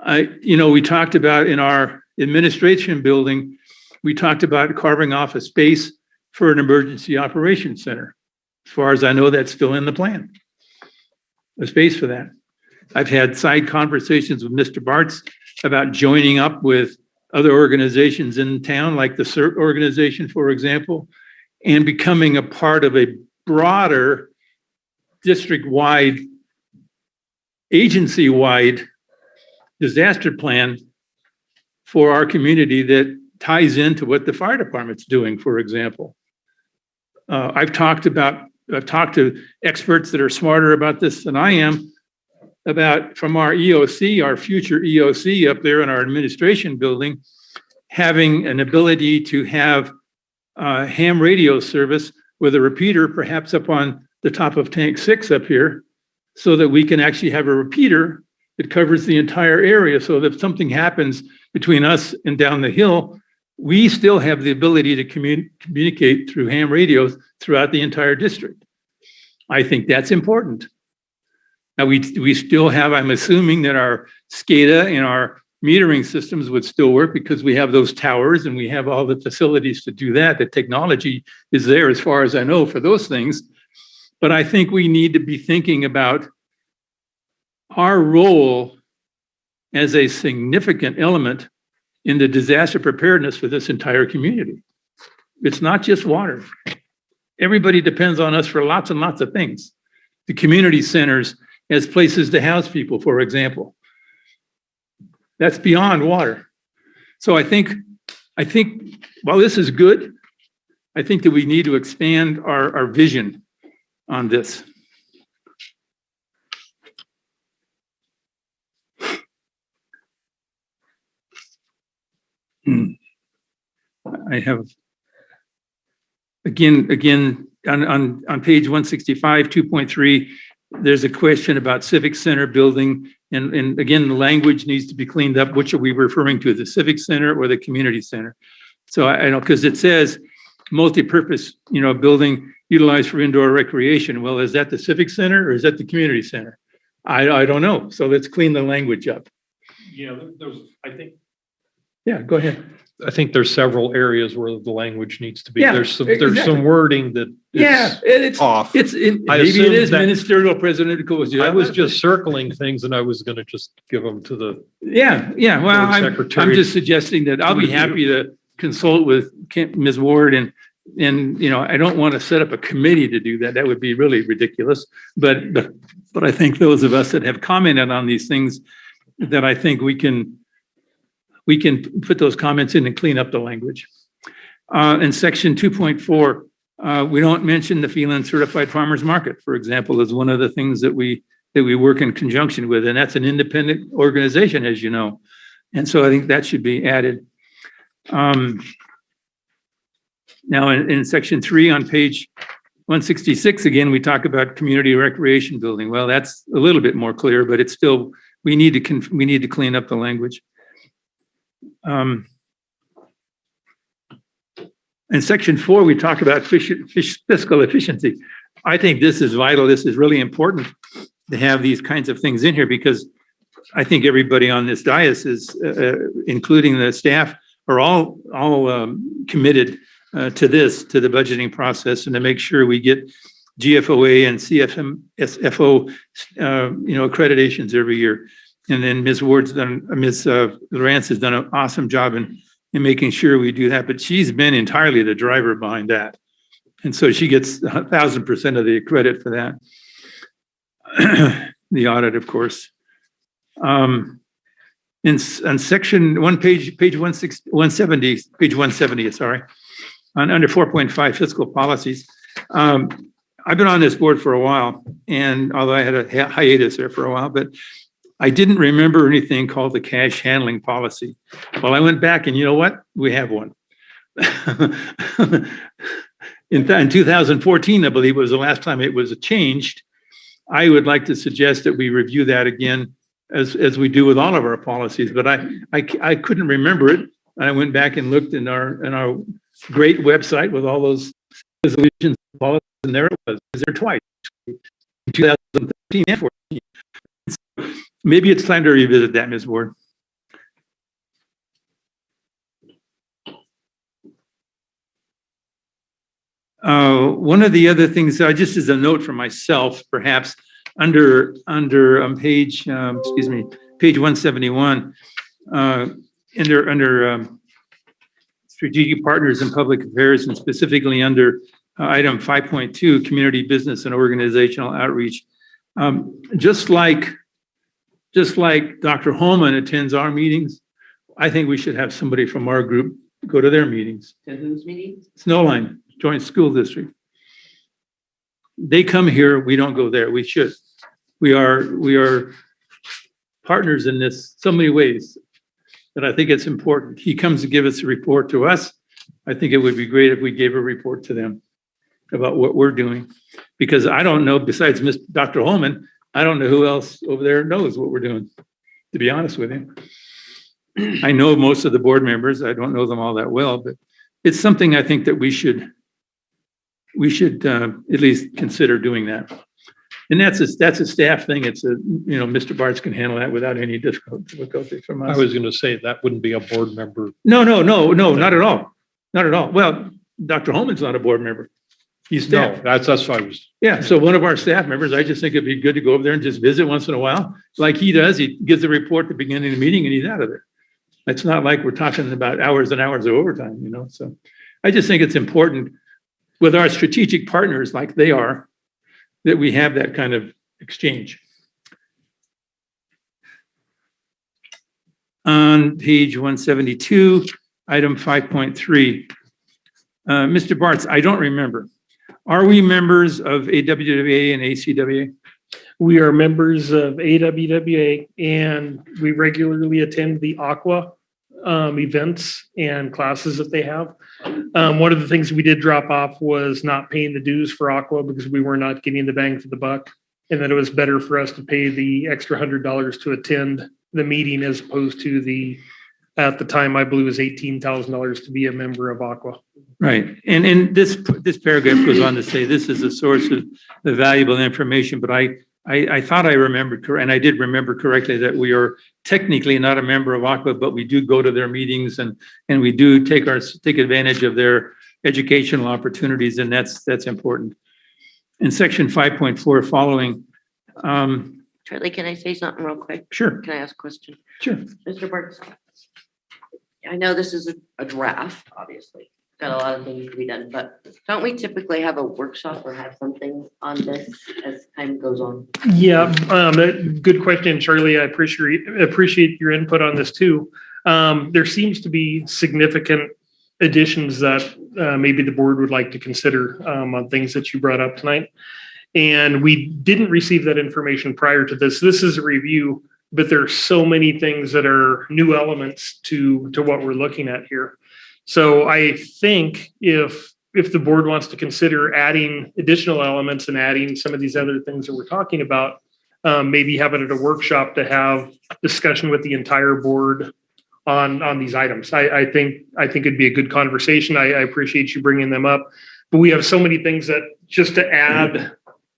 We talked about in our administration building, we talked about carving off a space for an emergency operations center. As far as I know, that's still in the plan, a space for that. I've had side conversations with Mr. Bartz about joining up with other organizations in town, like the CERT organization, for example, and becoming a part of a broader district-wide, agency-wide disaster plan for our community that ties into what the fire department's doing, for example. I've talked to experts that are smarter about this than I am, about from our EOC, our future EOC up there in our administration building, having an ability to have ham radio service with a repeater perhaps up on the top of tank 6 up here, so that we can actually have a repeater that covers the entire area, so that if something happens between us and down the hill, we still have the ability to communicate through ham radios throughout the entire district. I think that's important. Now, we still have, I'm assuming that our SCADA and our metering systems would still work because we have those towers and we have all the facilities to do that. The technology is there, as far as I know, for those things. But I think we need to be thinking about our role as a significant element in the disaster preparedness for this entire community. It's not just water. Everybody depends on us for lots and lots of things. The community centers as places to house people, for example. That's beyond water. So I think while this is good, I think that we need to expand our vision on this. I have, again, on page 165, 2.3, there's a question about civic center building. And again, the language needs to be cleaned up. Which are we referring to, the civic center or the community center? So I know, because it says multi-purpose, building utilized for indoor recreation. Well, is that the civic center or is that the community center? I don't know. So let's clean the language up. Yeah, there's, I think, Yeah, go ahead. I think there's several areas where the language needs to be. Yeah, There's exactly. some wording that Yeah, is it's off. maybe I it assumed is that- ministerial presidential. I was just circling things and I was gonna just give them to the Yeah, yeah. Well, Board I'm Secretary. just suggesting that I'll be happy to consult with Ms. Ward and, you know, I don't want to set up a committee to do that. That would be really ridiculous. But I think those of us that have commented on these things, that I think we can put those comments in and clean up the language. In section 2.4, we don't mention the Phelan Certified Farmers Market, for example, is one of the things that we work in conjunction with, and that's an independent organization, as you know. And so I think that should be added. Now, in section 3 on page 166, again, we talk about community recreation building. Well, that's a little bit more clear, but it's still, we need to clean up the language. In section 4, we talk about fiscal efficiency. I think this is vital. This is really important to have these kinds of things in here, because I think everybody on this dais is, including the staff, are all committed to the budgeting process, and to make sure we get GFOA and CFO, accreditations every year. And then Ms. Lawrence has done an awesome job in making sure we do that, but she's been entirely the driver behind that. And so she gets 1,000% of the credit for that. The audit, of course. In section 1, page 170, sorry, under 4.5 fiscal policies. I've been on this board for a while, and although I had a hiatus there for a while, but I didn't remember anything called the cash handling policy. Well, I went back and you know what? We have one. In 2014, I believe, was the last time it was changed. I would like to suggest that we review that again, as we do with all of our policies, but I couldn't remember it. And I went back and looked in our great website with all those resolutions, policies, and there it was. It was there twice, in 2013 and 14. Maybe it's time to revisit that, Ms. Ward. One of the other things, just as a note for myself, perhaps, under page 171, under strategic partners in public affairs, and specifically under item 5.2, community business and organizational outreach. Just like Dr. Holman attends our meetings, I think we should have somebody from our group go to their meetings. Whose meetings? Snowline Joint School District. They come here, we don't go there. We should. We are partners in this so many ways, but I think it's important. He comes to give us a report to us. I think it would be great if we gave a report to them about what we're doing, because I don't know, besides Dr. Holman, I don't know who else over there knows what we're doing, to be honest with you. I know most of the board members. I don't know them all that well, but it's something I think that we should at least consider doing that. And that's a staff thing. It's Mr. Bartz can handle that without any difficulty from us. I was gonna say that wouldn't be a board member. No, not at all. Not at all. Well, Dr. Holman's not a board member. He's staff. No, that's what I was. Yeah, so one of our staff members, I just think it'd be good to go over there and just visit once in a while, like he does. He gives a report at the beginning of the meeting and he's out of there. It's not like we're talking about hours and hours of overtime, so I just think it's important with our strategic partners like they are, that we have that kind of exchange. On page 172, item 5.3, Mr. Bartz, I don't remember. Are we members of AWWA and ACWA? We are members of AWWA, and we regularly attend the Aqua events and classes that they have. One of the things we did drop off was not paying the dues for Aqua because we were not getting the bang for the buck, and that it was better for us to pay the extra $100 to attend the meeting as opposed to at the time, I believe it was $18,000 to be a member of Aqua. Right, and this paragraph goes on to say this is a source of the valuable information, but I I thought I remembered correct, and I did remember correctly that we are technically not a member of ACWA, but we do go to their meetings and we do take advantage of their educational opportunities, and that's important. In section 5.4 following, Charlie, can I say something real quick? Sure. Can I ask a question? Sure. Mr. Burns, I know this is a draft, obviously. Got a lot of things to be done, but don't we typically have a workshop or have something on this as time goes on? Yeah, good question, Charlie. I appreciate your input on this too. There seems to be significant additions that maybe the board would like to consider on things that you brought up tonight. And we didn't receive that information prior to this. This is a review, but there are so many things that are new elements to what we're looking at here. So I think if the board wants to consider adding additional elements and adding some of these other things that we're talking about, maybe having it a workshop to have discussion with the entire board on these items. I think it'd be a good conversation. I appreciate you bringing them up, but we have so many things that just to add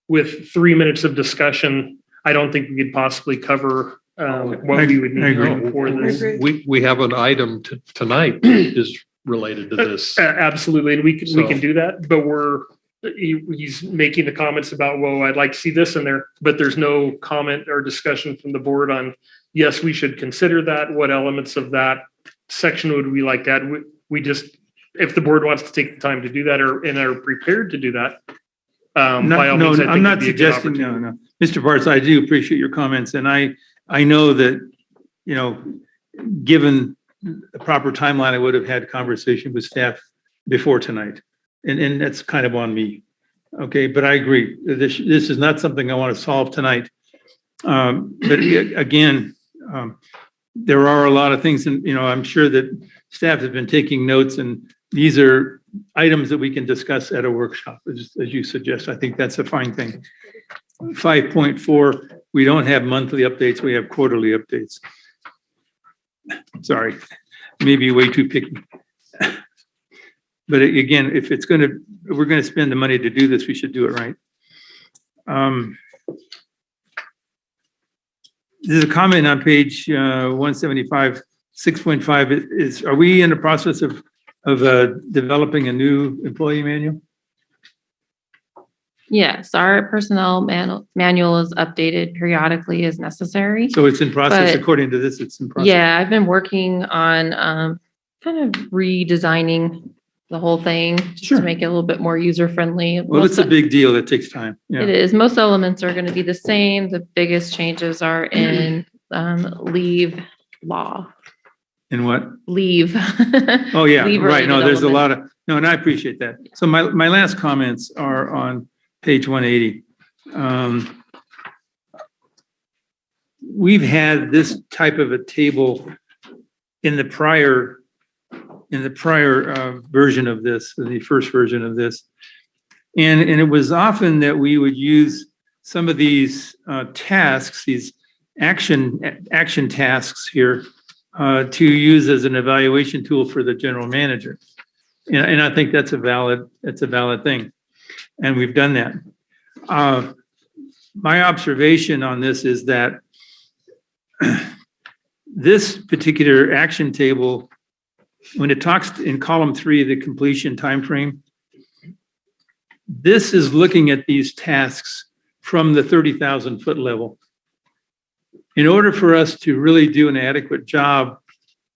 with 3 minutes of discussion, I don't think we could possibly cover what we would need for this. We have an item tonight is related to this. Absolutely, and we can do that, but he's making the comments about, well, I'd like to see this in there, but there's no comment or discussion from the board on, yes, we should consider that. What elements of that section would we like to add? We just, if the board wants to take the time to do that and are prepared to do that, by all means, I think I'm not it'd be a good suggesting, no. opportunity. Mr. Bartz, I do appreciate your comments, and I know that, given the proper timeline, I would have had conversation with staff before tonight, and that's kind of on me. Okay, but I agree. This is not something I want to solve tonight. But again, there are a lot of things, and I'm sure that staff has been taking notes, and these are items that we can discuss at a workshop, as you suggest. I think that's a fine thing. 5.4, we don't have monthly updates, we have quarterly updates. Sorry, maybe way too picky. But again, if we're gonna spend the money to do this, we should do it right. There's a comment on page 175, 6.5 are we in the process of developing a new employee manual? Yes, our personnel manual is updated periodically as necessary. So it's in process, But- according to this, it's in process. Yeah, I've been working on kind of redesigning the whole thing just to make it a little bit more user friendly. Well, it's a big deal. It takes time. Yeah. It is. Most elements are going to be the same. The biggest changes are in leave law. In what? Leave. Oh, yeah, Leave right. No, related there's a lot elements. of, no, and I appreciate that. So my last comments are on page 180. We've had this type of a table in the prior version of this, the first version of this. And it was often that we would use some of these tasks, these action tasks here, to use as an evaluation tool for the general manager. And I think that's a valid thing. And we've done that. My observation on this is that this particular action table, when it talks in column 3, the completion timeframe, this is looking at these tasks from the 30,000 foot level. In order for us to really do an adequate job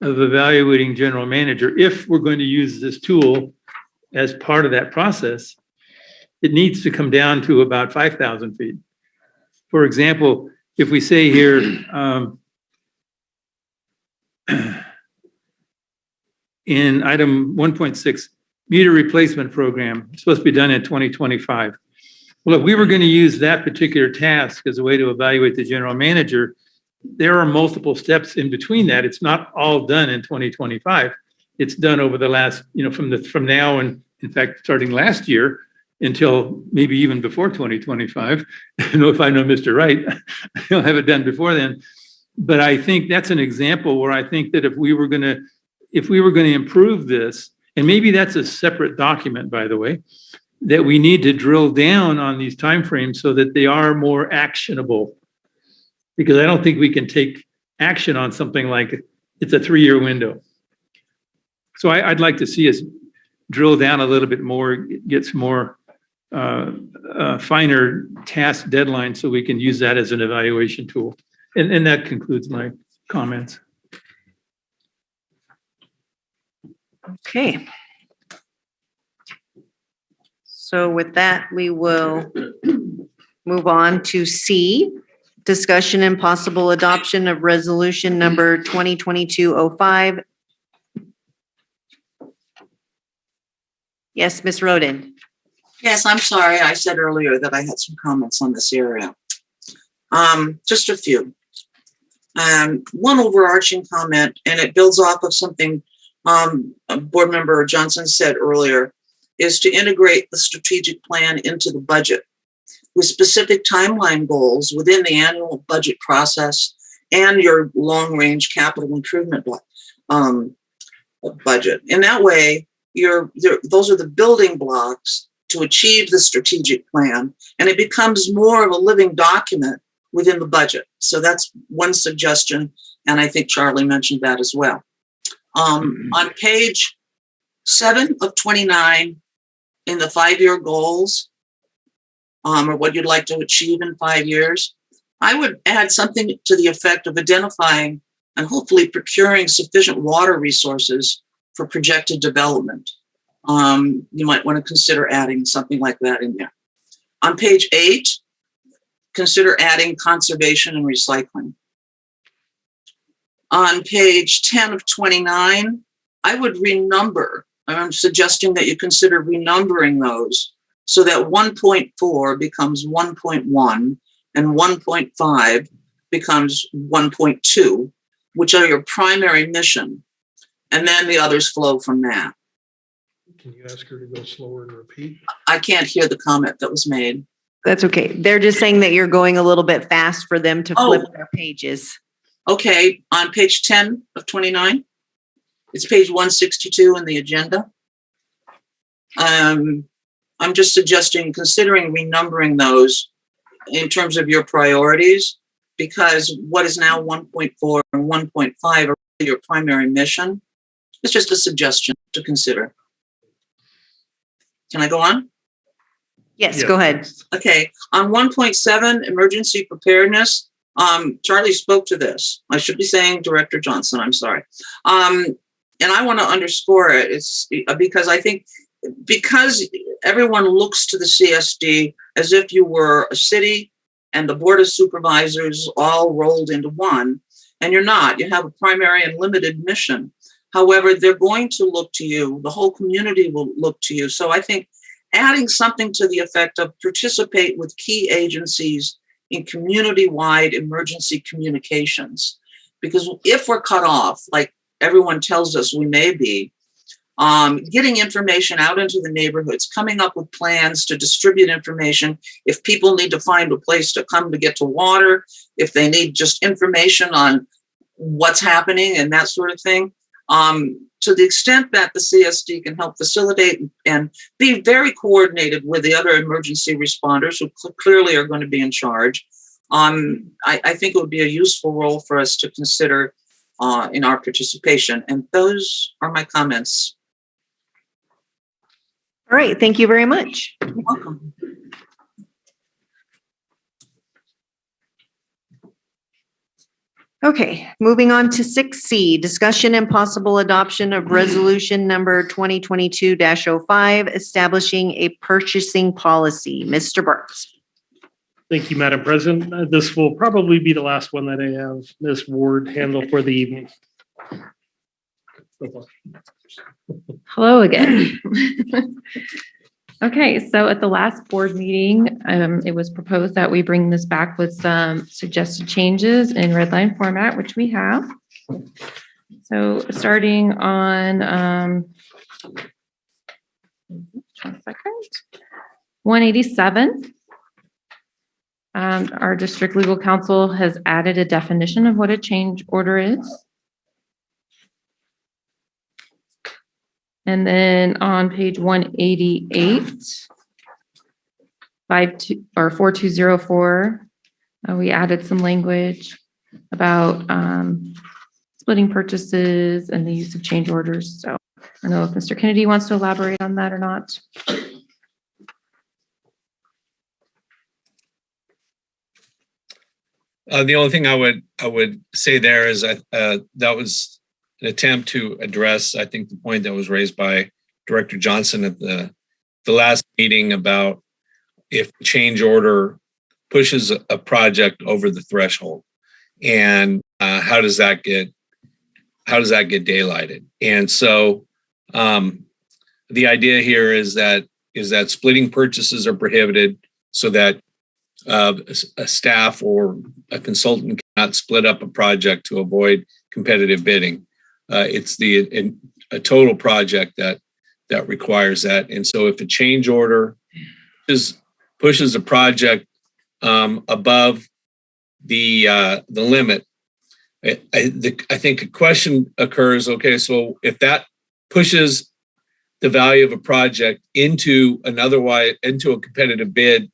of evaluating general manager, if we're going to use this tool as part of that process, it needs to come down to about 5,000 feet. For example, if we say here, in item 1.6, meter replacement program, it's supposed to be done in 2025. Well, if we were going to use that particular task as a way to evaluate the general manager, there are multiple steps in between that. It's not all done in 2025. It's done over the last, from now and in fact, starting last year until maybe even before 2025. I don't know if I know Mr. Wright, he'll have it done before then. But I think that's an example where I think that if we were going to improve this, and maybe that's a separate document, by the way, that we need to drill down on these timeframes so that they are more actionable. Because I don't think we can take action on something like it's a 3-year window. So I'd like to see us drill down a little bit more, get some more finer task deadlines so we can use that as an evaluation tool. And that concludes my comments. Okay. So with that, we will move on to C, discussion and possible adoption of resolution number 2022-05. Yes, Ms. Roden. Yes, I'm sorry. I said earlier that I had some comments on this area. Just a few. One overarching comment, and it builds off of something Board Member Johnson said earlier, is to integrate the strategic plan into the budget with specific timeline goals within the annual budget process and your long-range capital improvement budget. In that way, those are the building blocks to achieve the strategic plan, and it becomes more of a living document within the budget. So that's one suggestion, and I think Charlie mentioned that as well. On page 7 of 29 in the 5-year goals, or what you'd like to achieve in 5 years, I would add something to the effect of identifying and hopefully procuring sufficient water resources for projected development. You might want to consider adding something like that in there. On page 8, consider adding conservation and recycling. On page 10 of 29, I would renumber. I'm suggesting that you consider renumbering those so that 1.4 becomes 1.1 and 1.5 becomes 1.2, which are your primary mission. And then the others flow from that. Can you ask her to go slower and repeat? I can't hear the comment that was made. That's okay. They're just saying that you're going a little bit fast for them to flip their pages. Okay, on page 10 of 29, it's page 162 in the agenda. I'm just suggesting considering renumbering those in terms of your priorities, because what is now 1.4 and 1.5 are your primary mission. It's just a suggestion to consider. Can I go on? Yes, go ahead. Okay, on 1.7, emergency preparedness, Charlie spoke to this. I should be saying Director Johnson, I'm sorry. And I want to underscore it. It's because I think because everyone looks to the CSD as if you were a city and the Board of Supervisors all rolled into one, and you're not. You have a primary and limited mission. However, they're going to look to you. The whole community will look to you. So I think adding something to the effect of participate with key agencies in community-wide emergency communications. Because if we're cut off, like everyone tells us we may be, getting information out into the neighborhoods, coming up with plans to distribute information. If people need to find a place to come to get to water, if they need just information on what's happening and that sort of thing, to the extent that the CSD can help facilitate and be very coordinated with the other emergency responders who clearly are going to be in charge, I think it would be a useful role for us to consider in our participation. And those are my comments. All right, thank you very much. You're welcome. Okay, moving on to 6C, discussion and possible adoption of resolution number 2022-05, establishing a purchasing policy. Mr. Burks. Thank you, Madam President. This will probably be the last one that I have Ms. Ward handle for the evening. Hello again. Okay, so at the last board meeting, it was proposed that we bring this back with some suggested changes in red line format, which we have. So starting on 187, our district legal counsel has added a definition of what a change order is. And then on page 188, 4204, we added some language about splitting purchases and the use of change orders. So I don't know if Mr. Kennedy wants to elaborate on that or not. The only thing I would say there is that was an attempt to address, I think, the point that was raised by Director Johnson at the last meeting about if change order pushes a project over the threshold, and how does that get daylighted? And so the idea here is that splitting purchases are prohibited, so that a staff or a consultant cannot split up a project to avoid competitive bidding. It's a total project that requires that. And so if a change order pushes a project above the limit, I think a question occurs. Okay, so if that pushes the value of a project into a competitive bid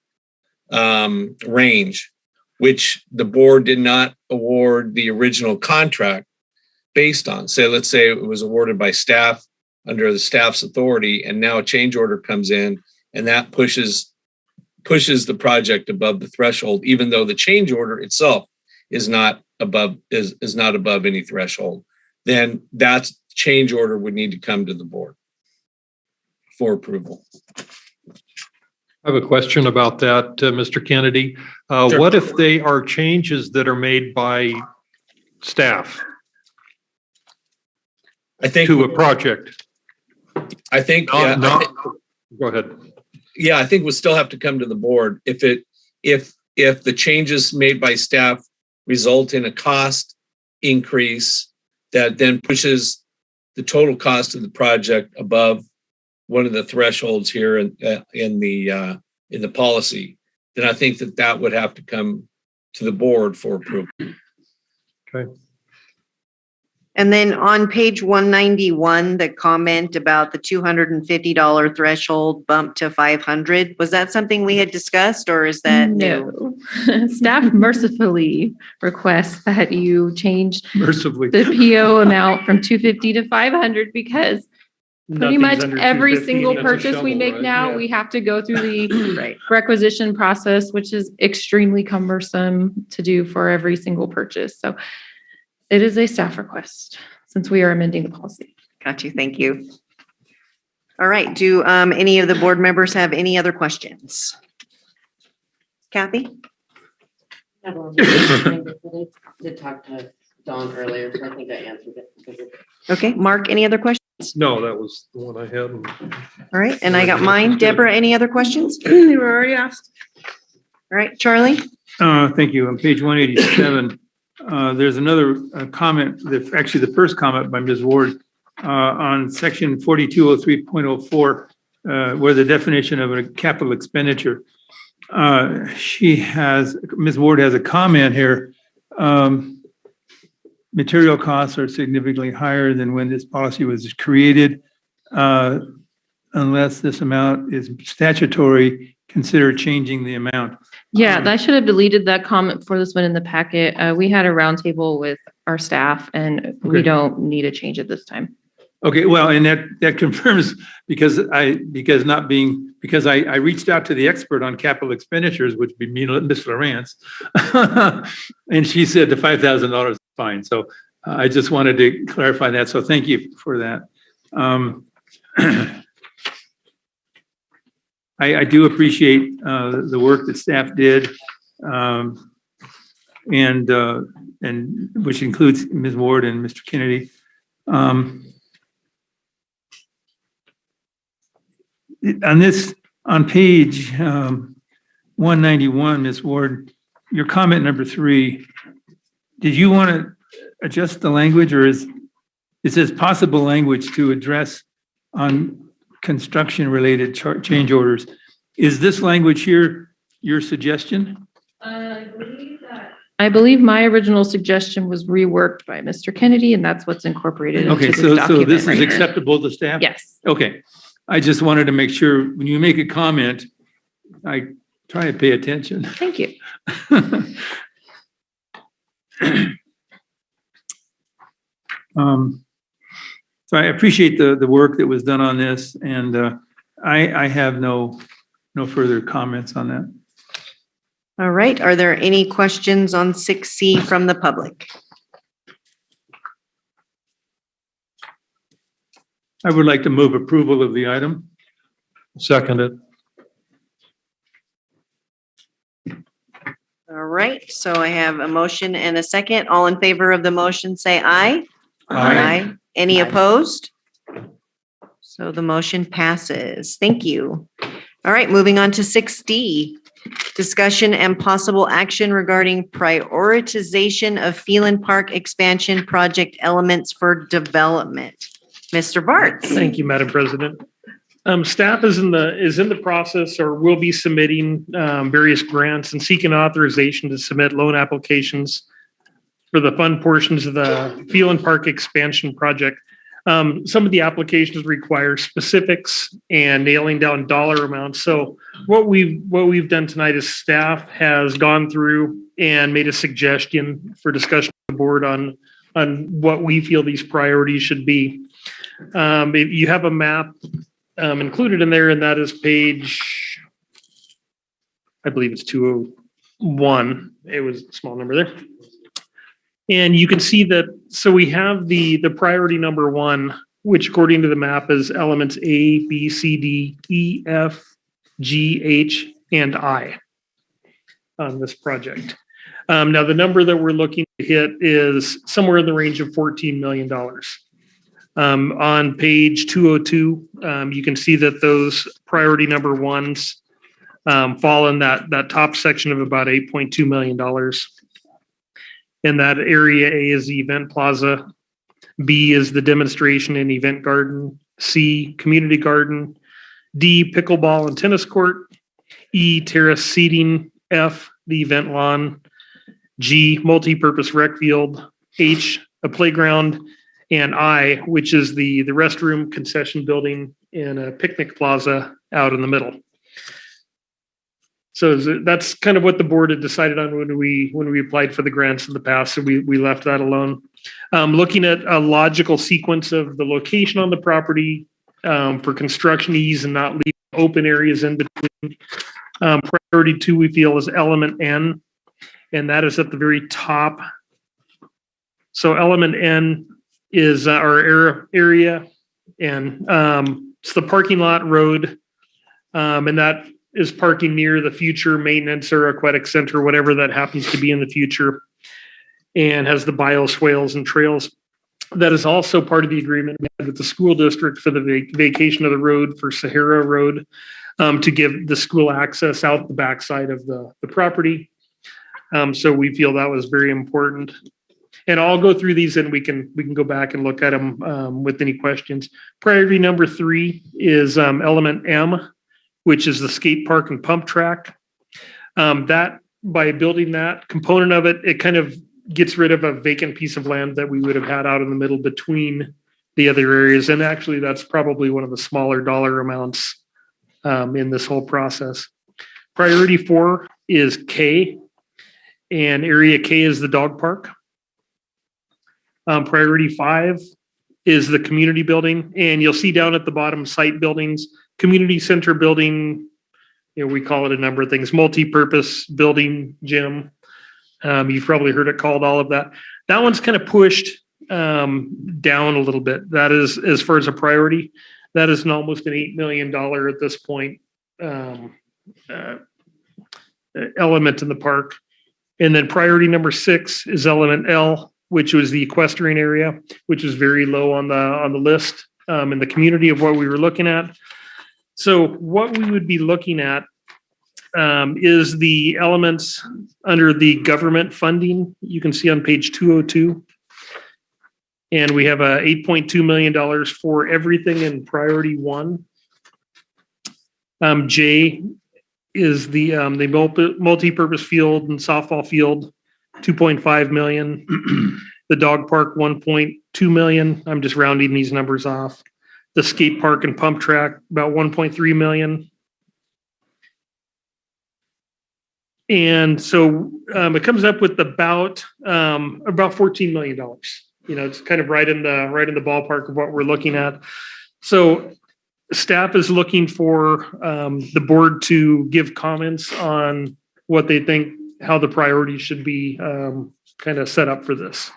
range, which the board did not award the original contract based on. Let's say it was awarded by staff under the staff's authority, and now a change order comes in, and that pushes the project above the threshold, even though the change order itself is not above any threshold. Then that change order would need to come to the board for approval. I have a question about that, Mr. Kennedy. Sure. What if they are changes that are made by staff to a project? I think. Go ahead. Yeah, I think we'll still have to come to the board if the changes made by staff result in a cost increase that then pushes the total cost of the project above one of the thresholds here in the policy, then I think that would have to come to the board for approval. Okay. And then on page 191, the comment about the $250 threshold bump to 500, was that something we had discussed, or is that new? No. Staff mercifully requests that you change Mercifully. the PO amount from 250 to 500 because pretty much every single purchase we make now, we have to go through the requisition process, which is extremely cumbersome to do for every single purchase. So it is a staff request since we are amending the policy. Got you. Thank you. All right. Do any of the board members have any other questions? Kathy? I did talk to Dawn earlier, so I think I answered it. Okay. Mark, any other questions? No, that was the one I had. All right. And I got mine. Deborah, any other questions? They were already asked. All right. Charlie? Thank you. On page 187, there's another comment, actually the first comment by Ms. Ward on section 4203.04, where the definition of a capital expenditure. Ms. Ward has a comment here. Material costs are significantly higher than when this policy was created. Unless this amount is statutory, consider changing the amount. Yeah, I should have deleted that comment for this one in the packet. We had a roundtable with our staff and we don't need a change at this time. Okay, well, and that confirms because I reached out to the expert on capital expenditures, which would be Ms. Lawrence, and she said the $5,000 is fine. So I just wanted to clarify that. So thank you for that. I do appreciate the work that staff did, and which includes Ms. Ward and Mr. Kennedy. On page 191, Ms. Ward, your comment number 3, did you want to adjust the language, or it says possible language to address on construction related change orders? Is this language here your suggestion? I believe my original suggestion was reworked by Mr. Kennedy, and that's what's incorporated into this document. So this right is here. acceptable to staff? Yes. Okay. I just wanted to make sure when you make a comment, I Try and pay attention. Thank you. So I appreciate the work that was done on this, and I have no further comments on that. All right. Are there any questions on 6C from the public? I would like to move approval of the item. Second it. All right. So I have a motion and a second. All in favor of the motion, say aye. Aye. Any opposed? So the motion passes. Thank you. All right, moving on to 6D. Discussion and possible action regarding prioritization of Phelan Park expansion project elements for development. Mr. Bartz. Thank you, Madam President. Staff is in the process or will be submitting various grants and seeking authorization to submit loan applications for the fund portions of the Phelan Park expansion project. Some of the applications require specifics and nailing down dollar amounts. So what we've done tonight is staff has gone through and made a suggestion for discussion with the board on what we feel these priorities should be. You have a map included in there, and that is page, I believe it's 201. It was a small number there. And you can see that, so we have the priority number 1, which according to the map is elements A, B, C, D, E, F, G, H, and I on this project. Now the number that we're looking to hit is somewhere in the range of $14 million. On page 202, you can see that those priority number 1s fall in that top section of about $8.2 million. And that area A is the event plaza, B is the demonstration and event garden, C, community garden, D, pickleball and tennis court, E, terrace seating, F, the event lawn, G, multi-purpose rec field, H, a playground, and I, which is the restroom, concession building, and a picnic plaza out in the middle. So that's kind of what the board had decided on when we applied for the grants in the past. So we left that alone. Looking at a logical sequence of the location on the property for construction ease and not leave open areas in between. Priority 2 we feel is element N, and that is at the very top. So element N is our area, and it's the parking lot road, and that is parking near the future maintenance or aquatic center, whatever that happens to be in the future, and has the bioswales and trails. That is also part of the agreement with the school district for the vacation of the road for Sahara Road to give the school access out the backside of the property. So we feel that was very important. And I'll go through these and we can go back and look at them with any questions. Priority number 3 is element M, which is the skate park and pump track. That, by building that component of it, it kind of gets rid of a vacant piece of land that we would have had out in the middle between the other areas. And actually, that's probably one of the smaller dollar amounts in this whole process. Priority 4 is K, and area K is the dog park. Priority 5 is the community building, and you'll see down at the bottom site buildings, community center building, we call it a number of things, multi-purpose building, gym. You've probably heard it called all of that. That one's kind of pushed down a little bit. That is, as far as a priority, that is almost an $8 million at this point element in the park. And then priority number 6 is element L, which was the equestrian area, which is very low on the list in the community of what we were looking at. So what we would be looking at is the elements under the government funding. You can see on page 202. And we have $8.2 million for everything in priority 1. J is the multi-purpose field and softball field, $2.5 million. The dog park, $1.2 million. I'm just rounding these numbers off. The skate park and pump track, about $1.3 million. And so it comes up with about $14 million. You know, it's kind of right in the ballpark of what we're looking at. So staff is looking for the board to give comments on what they think, how the priorities should be kind of set up for this.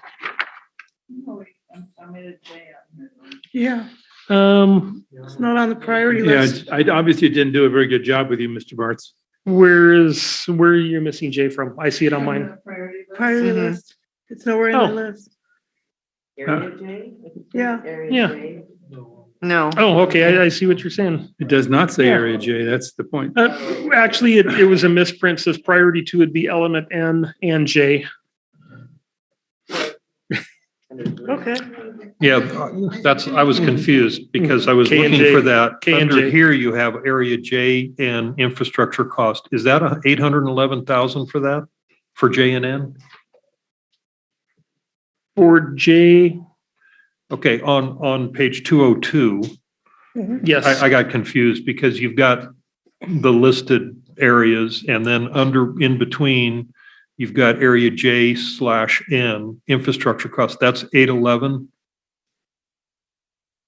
Yeah, Um, it's not on the priority Yeah, list. I obviously didn't do a very good job with you, Mr. Bartz. where are you missing J from? I see it on mine. Priority Mhm. list. It's nowhere in the Oh. list. Area J? Yeah. Area Yeah. J. No. Oh, okay. I see what you're saying. It does not say Yeah. area J. That's the point. Actually, it was a misprint. Says priority 2 would be element N and J. Okay. Yeah, I was confused because I was K and looking J. for that. K and Under J. here, you have area J and infrastructure cost. Is that 811,000 for that? For J and N? For J, Okay, on page 202, yes. I got confused because you've got the listed areas and then in between, you've got area J/N, infrastructure cost. That's 811.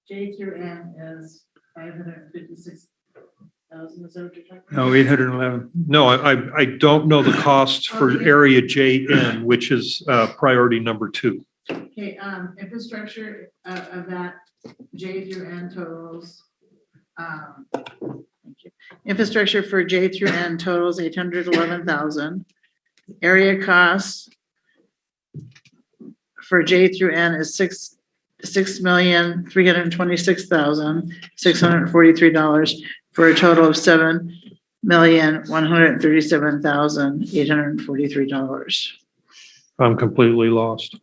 J through N is 556,000. Is that what you're talking about? No, 811. No, I don't know the costs for area JN, which is priority number 2. Okay, infrastructure of that J through N totals. Thank you. Infrastructure for J through N totals 811,000. Area costs for J through N is $6,326,643 for a total of $7,137,843. I'm completely lost.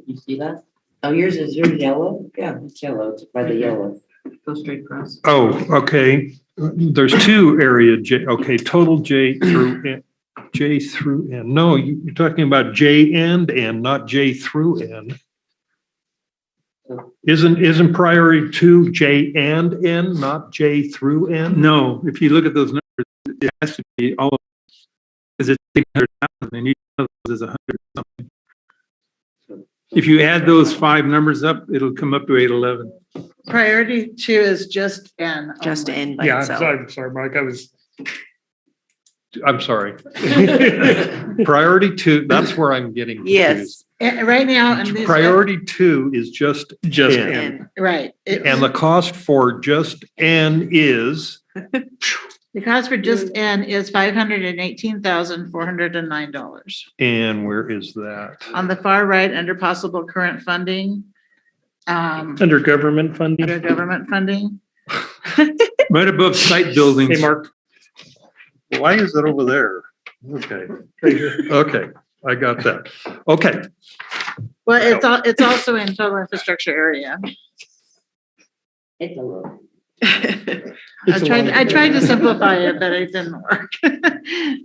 You see that? Oh, yours is yellow? Yeah, it's yellow. It's by the yellow. Go straight across. Oh, okay. There's 2 area J. Okay, total J through N. J through N. No, you're talking about J and N, not J through N. Isn't priority 2 J and N, not J through N? No, if you look at those numbers, it has to be all of, because it's 800,000 and each of those is 100 something. If you add those 5 numbers up, it'll come up to 811. Priority 2 is just N. Just only. N by Yeah, itself. I'm sorry, Mike. I'm sorry. Priority 2, that's where I'm getting confused. Yes. Right now, and these. Priority 2 is just N. N. Right. And the cost for just N is, The cost for just N is $518,409. and where is that? On the far right, under possible current funding. Under government funding. Under government funding. Right above site buildings. Hey, Mark. Why is it over there? Okay. Okay, I got that. Okay. Well, it's also in total infrastructure area. It's a little. I tried to simplify it, but it didn't work.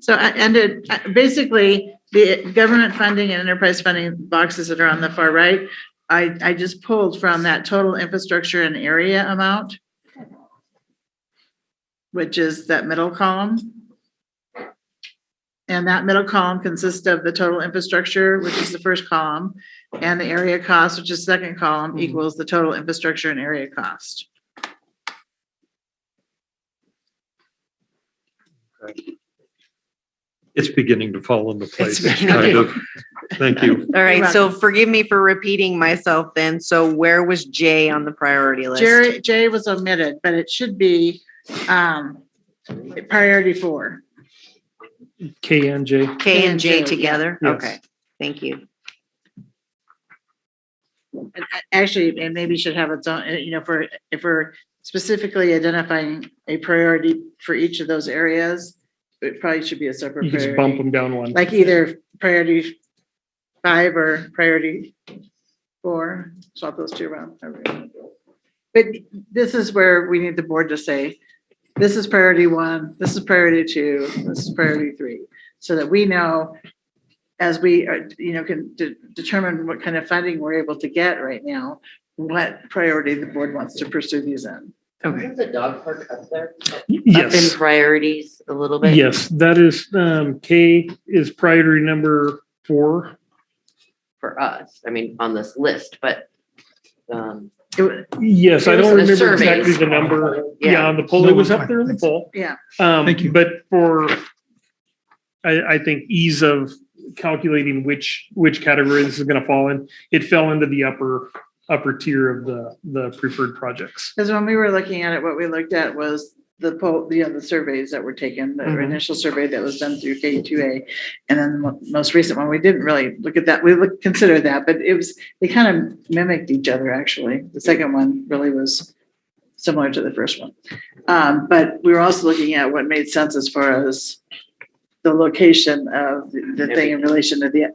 So basically the government funding and enterprise funding boxes that are on the far right, I just pulled from that total infrastructure and area amount, which is that middle column. And that middle column consists of the total infrastructure, which is the first column, and the area cost, which is second column, equals the total infrastructure and area cost. It's beginning to fall into place, It's kind of. Thank you. All right, You're so welcome. forgive me for repeating myself then. So where was J on the priority list? J was omitted, but it should be priority 4. K and J. K and J J, together? yeah. Okay, thank you. And actually, and maybe should have its own, if we're specifically identifying a priority for each of those areas, it probably should be a separate You just bump priority. them down one. Like either priority 5 or priority 4, swap those 2 around. But this is where we need the board to say, this is priority 1, this is priority 2, this is priority 3, so that we know as we can determine what kind of funding we're able to get right now, what priority the board wants to pursue these in. Okay. Is the dog park up there? Up in Yes, priorities a little bit? yes, that is, K is priority number 4. For us, I mean, on this list, but, Yes, I There don't was a remember exactly surveys. the number. Yeah. Yeah, on the poll, it was up there in the poll. Yeah. Thank you. But for, I think ease of calculating which category this is gonna fall in, it fell into the upper tier of the preferred projects. Because when we were looking at it, what we looked at was the surveys that were taken, the Mhm. initial survey that was done through K2A. And then the most recent one, we didn't really look at that. We considered that, but they kind of mimicked each other, actually. The second one really was similar to the first one. But we were also looking at what made sense as far as the location of the thing in relation to the,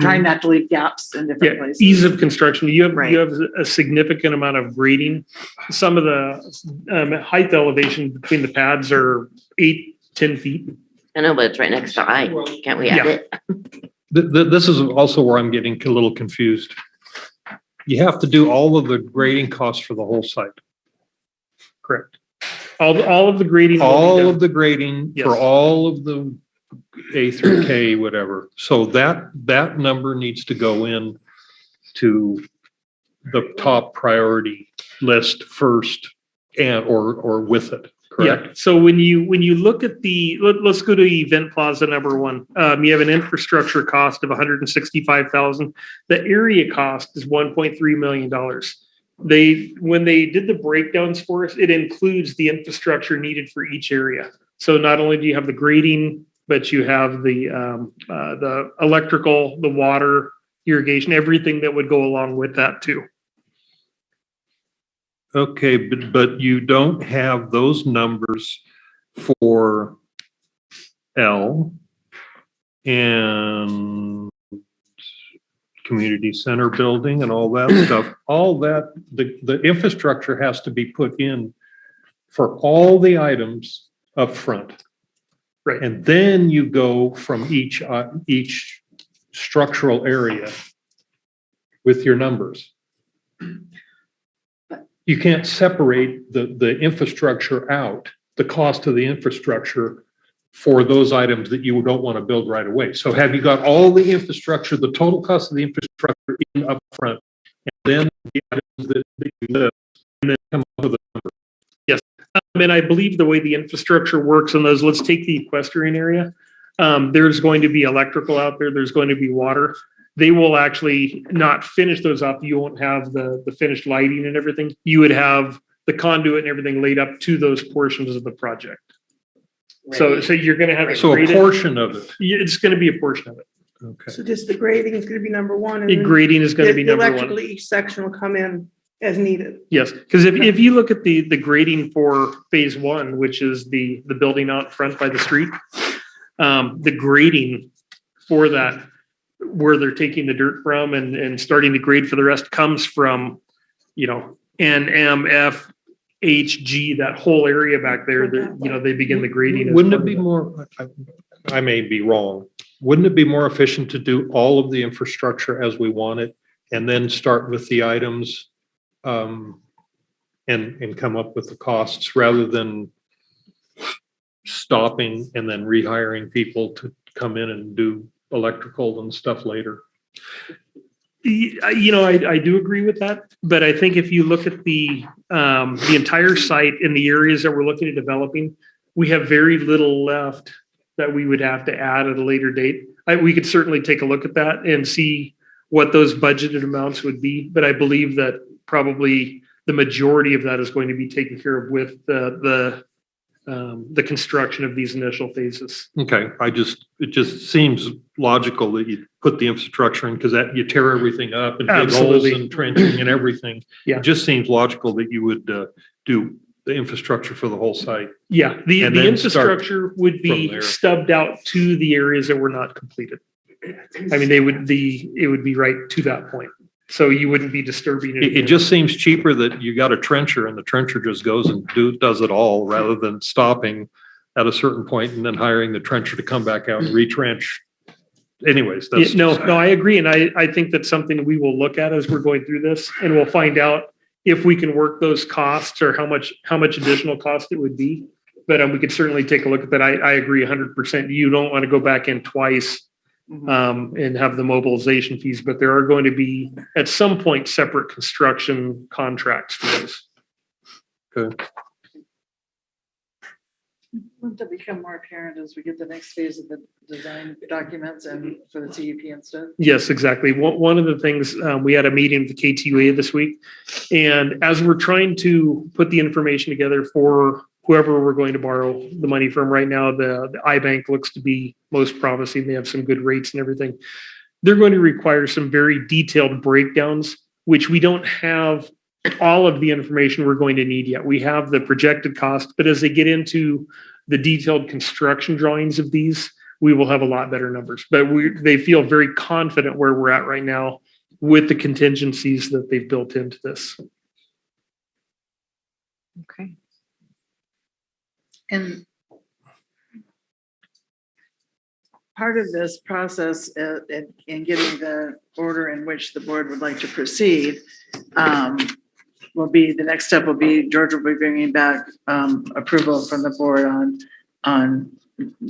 trying not to leave gaps in different Yeah, places. ease of construction. You have Right. you have a significant amount of grading. Some of the height elevation between the pads are 8-10 feet. I know, but it's right next to I. Can't we add Yeah. it? This is also where I'm getting a little confused. You have to do all of the grading costs for the whole site. Correct. All of the grading. will be All done. of the grading for Yes. all of the A through K, whatever. So that number needs to go in to the top priority list first or with it, correct? Yeah, so when you look at let's go to event plaza number 1. You have an infrastructure cost of $165,000. The area cost is $1.3 million. When they did the breakdowns for us, it includes the infrastructure needed for each area. So not only do you have the grading, but you have the electrical, the water, irrigation, everything that would go along with that too. Okay, but you don't have those numbers for L and community center building and all that stuff. All that, the infrastructure has to be put in for all the items up front. Right. And then you go from each structural area with your numbers. You can't separate the infrastructure out, the cost of the infrastructure for those items that you don't want to build right away. So have you got all the infrastructure, the total cost of the infrastructure in up front, and then the items that you list, and then come up with a number? Yes, and I believe the way the infrastructure works on those, let's take the equestrian area. There's going to be electrical out there. There's going to be water. They will actually not finish those up. You won't have the finished lighting and everything. You would have the conduit and everything laid up to those portions of the project. So you're going to have it So a graded. portion of it. Yeah, it's going to be a portion of it. Okay. So just the grading is gonna be number 1. and The then grading is going to be the number 1. electrical, each section will come in as needed. Yes, because if you look at the grading for phase 1, which is the building out front by the street, the grading for that, where they're taking the dirt from and starting to grade for the rest comes from, NMF, HG, that whole area back there, they begin the grading. as Wouldn't part it be of more, I may be wrong, wouldn't it be more efficient to do all of the infrastructure as we want it and then start with the items and come up with the costs rather than stopping and then rehiring people to come in and do electrical and stuff later? I do agree with that, but I think if you look at the entire site in the areas that we're looking at developing, we have very little left that we would have to add at a later date. We could certainly take a look at that and see what those budgeted amounts would be, but I believe that probably the majority of that is going to be taken care of with the construction of these initial phases. Okay, it just seems logical that you put the infrastructure in because that you tear everything up and dig holes Absolutely. and trenching and everything. Yeah. It just seems logical that you would do the infrastructure for the whole site. Yeah, the And then start infrastructure would from be there. stubbed out to the areas that were not completed. I mean, it would be right to that point. So you wouldn't be disturbing it. It just seems cheaper that you got a trencher and the trencher just goes and does it all rather than stopping at a certain point and then hiring the trencher to come back out and retrench. Anyways, that's. No, I agree. And I think that's something we will look at as we're going through this, and we'll find out if we can work those costs or how much additional cost it would be. But we could certainly take a look at that. I agree 100%. You don't want to go back in twice and have the mobilization fees, but there are going to be at some point separate construction contracts for this. Good. Won't that become more apparent as we get the next phase of the design documents and for the CUP and stuff? Yes, exactly. One of the things, we had a meeting with the KTUA this week, and as we're trying to put the information together for whoever we're going to borrow the money from right now, the iBank looks to be most promising. They have some good rates and everything. They're going to require some very detailed breakdowns, which we don't have all of the information we're going to need yet. We have the projected cost, but as they get into the detailed construction drawings of these, we will have a lot better numbers. But they feel very confident where we're at right now with the contingencies that they've built into this. Okay. And part of this process in getting the order in which the board would like to proceed will be, the next step will be George will be bringing back approval from the board on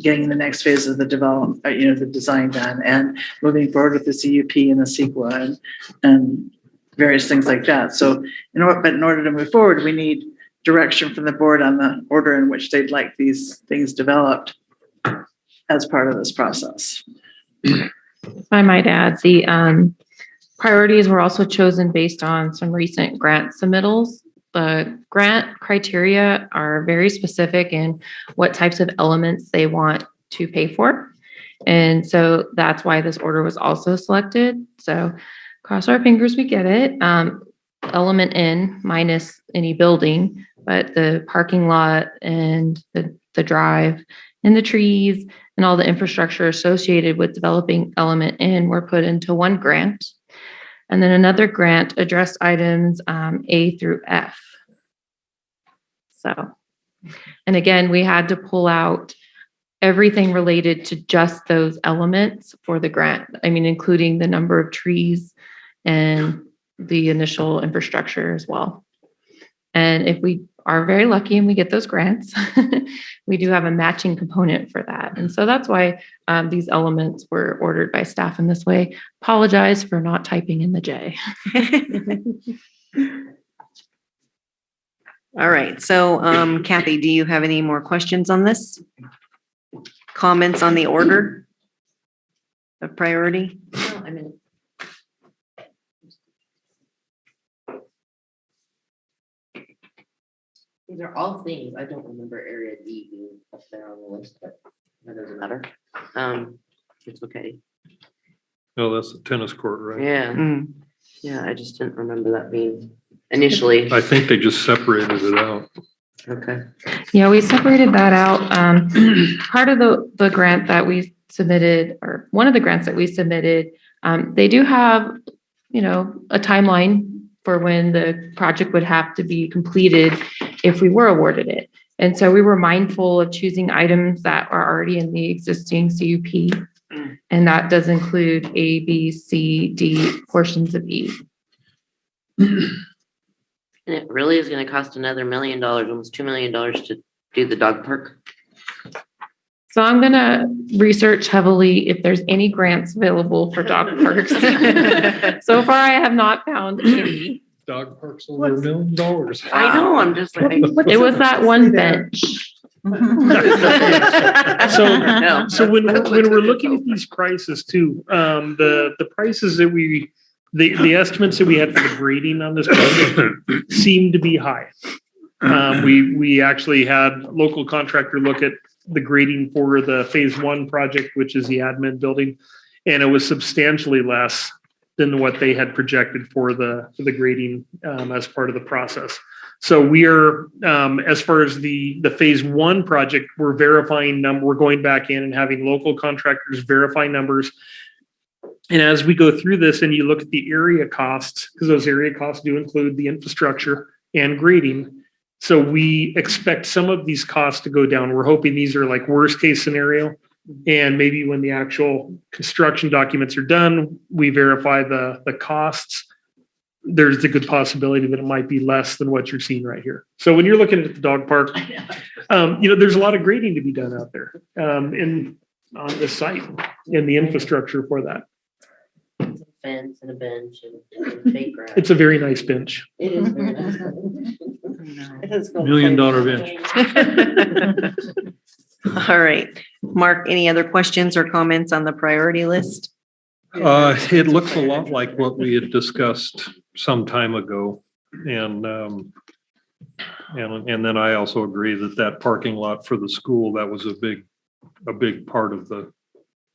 getting the next phase of the development, the design done and moving forward with the CUP and the CEQA and various things like that. So in order to move forward, we need direction from the board on the order in which they'd like these things developed as part of this process. I might add, the priorities were also chosen based on some recent grant submittals. The grant criteria are very specific in what types of elements they want to pay for. And so that's why this order was also selected. So cross our fingers we get it. Element N minus any building, but the parking lot and the drive and the trees and all the infrastructure associated with developing element N were put into one grant. And then another grant addressed items A through F. So, and again, we had to pull out everything related to just those elements for the grant. I mean, including the number of trees and the initial infrastructure as well. And if we are very lucky and we get those grants, we do have a matching component for that. And so that's why these elements were ordered by staff in this way. Apologize for not typing in the J. All right. So Kathy, do you have any more questions on this? Comments on the order of priority? No, I mean, these are all things. I don't remember area D being up there on the list, but that doesn't matter. It's okay. No, that's the tennis court, right? Yeah. Yeah, I just didn't remember that being initially. I think they just separated it out. Okay. Yeah, we separated that out. Part of the grant that we submitted, or one of the grants that we submitted, they do have, a timeline for when the project would have to be completed if we were awarded it. And so we were mindful of choosing items that are already in the existing CUP. And that does include A, B, C, D, portions of E. And it really is going to cost another $1 million, almost $2 million to do the dog park. So I'm going to research heavily if there's any grants available for dog parks. So far, I have not found any. Dog parks over $1 million. I know. I'm just like, it was that one bench. So when we're looking at these prices too, the prices that the estimates that we had for the grading on this project seemed to be high. We actually had a local contractor look at the grading for the phase 1 project, which is the admin building, and it was substantially less than what they had projected for the grading as part of the process. So we are, as far as the phase 1 project, we're verifying we're going back in and having local contractors verify numbers. And as we go through this and you look at the area costs, because those area costs do include the infrastructure and grading. So we expect some of these costs to go down. We're hoping these are like worst case scenario. And maybe when the actual construction documents are done, we verify the costs there's a good possibility that it might be less than what you're seeing right here. So when you're looking at the dog park, there's a lot of grading to be done out there on the site and the infrastructure for that. Fence and a bench and fake grass. It's a very nice bench. It is very nice. $1 million bench. All right. Mark, any other questions or comments on the priority list? It looks a lot like what we had discussed some time ago. And then I also agree that parking lot for the school, that was a big part of the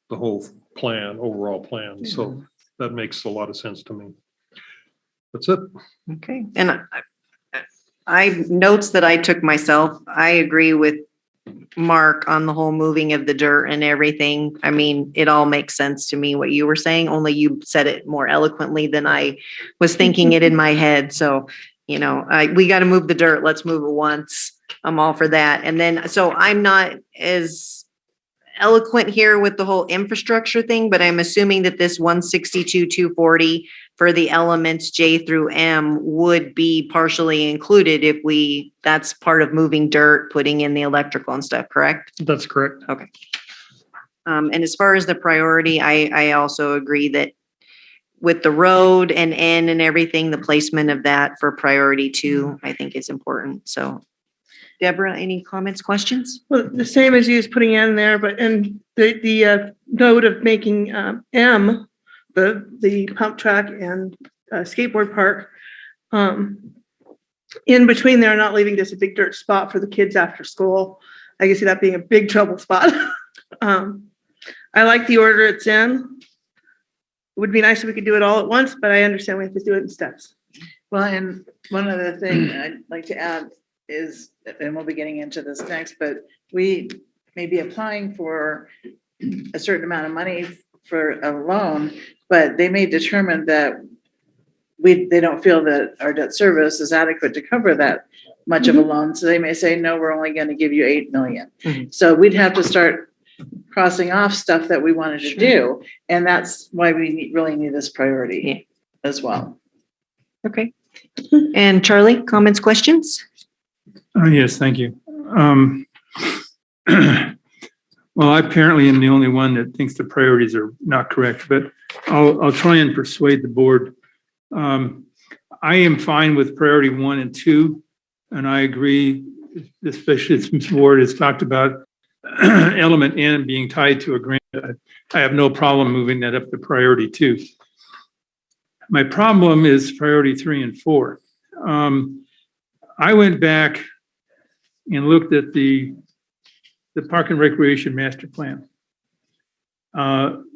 whole plan, overall plan. So that makes a lot of sense to me. That's it. Okay. And I notes that I took myself, I agree with Mark on the whole moving of the dirt and everything. I mean, it all makes sense to me what you were saying, only you said it more eloquently than I was thinking it in my head. So, we got to move the dirt. Let's move it once. I'm all for that. And then, so I'm not as eloquent here with the whole infrastructure thing, but I'm assuming that this 162,240 for the elements J through M would be partially included if that's part of moving dirt, putting in the electrical and stuff, correct? That's correct. Okay. And as far as the priority, I also agree that with the road and N and everything, the placement of that for priority 2, I think is important. So Deborah, any comments, questions? Well, the same as you was putting in there, but in the note of making M, the pump track and skateboard park, in between there, not leaving just a big dirt spot for the kids after school. I can see that being a big trouble spot. I like the order it's in. It would be nice if we could do it all at once, but I understand we have to do it in steps. Well, and one other thing I'd like to add is, and we'll be getting into this next, but we may be applying for a certain amount of money for a loan, but they may determine that they don't feel that our debt service is adequate to cover that much of a loan. So they may say, no, we're only going to give you 8 million. So we'd have to start crossing off stuff that we wanted to do. And that's why we really need this priority as well. Okay. And Charlie, comments, questions? Yes, thank you. Well, I apparently am the only one that thinks the priorities are not correct, but I'll try and persuade the board. I am fine with priority 1 and 2, and I agree, especially since the board has talked about element N being tied to a grant. I have no problem moving that up to priority 2. My problem is priority 3 and 4. I went back and looked at the Park and Recreation Master Plan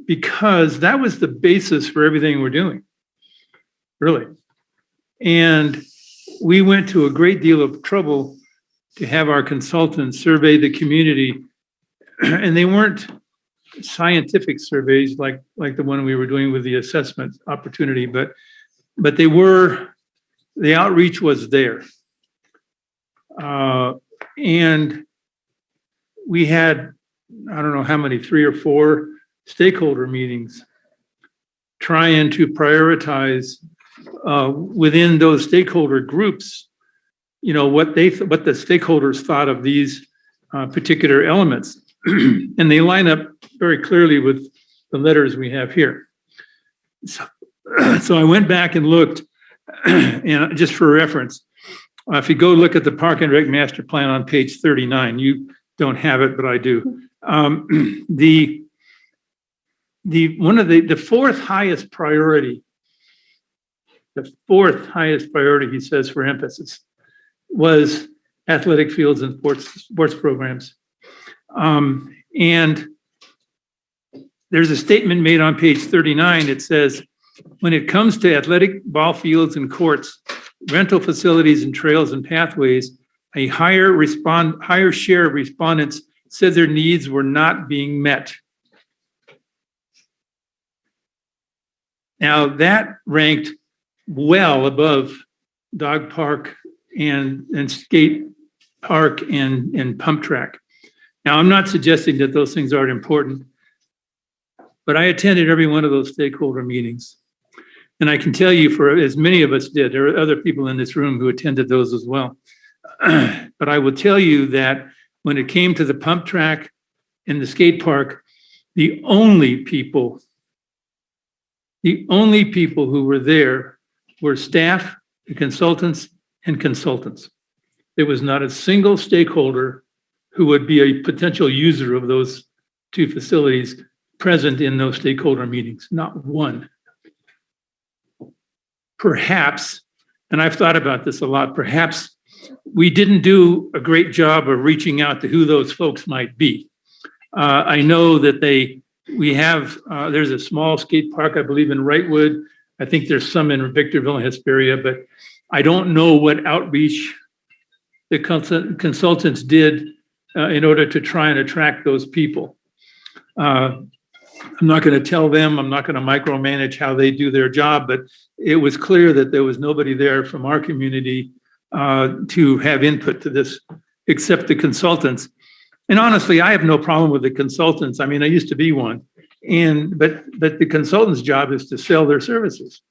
because that was the basis for everything we're doing, really. And we went to a great deal of trouble to have our consultants survey the community, and they weren't scientific surveys like the one we were doing with the assessment opportunity, but the outreach was there. And we had, I don't know how many, 3 or 4 stakeholder meetings trying to prioritize within those stakeholder groups, what the stakeholders thought of these particular elements. And they line up very clearly with the letters we have here. So I went back and looked, and just for reference, if you go look at the Park and Rec Master Plan on page 39, you don't have it, but I do. The fourth highest priority, he says for emphasis, was athletic fields and sports programs. And there's a statement made on page 39. It says, when it comes to athletic ball fields and courts, rental facilities and trails and pathways, a higher share of respondents said their needs were not being met. Now that ranked well above dog park and skate park and pump track. Now, I'm not suggesting that those things aren't important, but I attended every one of those stakeholder meetings. And I can tell you, for as many of us did, there are other people in this room who attended those as well. But I will tell you that when it came to the pump track and the skate park, the only people who were there were staff, the consultants, and consultants. There was not a single stakeholder who would be a potential user of those two facilities present in those stakeholder meetings, not one. Perhaps, and I've thought about this a lot, perhaps we didn't do a great job of reaching out to who those folks might be. I know that there's a small skate park, I believe, in Wrightwood. I think there's some in Victorville and Hesperia, but I don't know what outreach the consultants did in order to try and attract those people. I'm not going to tell them, I'm not going to micromanage how they do their job, but it was clear that there was nobody there from our community to have input to this except the consultants. And honestly, I have no problem with the consultants. I mean, I used to be one. But the consultant's job is to sell their services.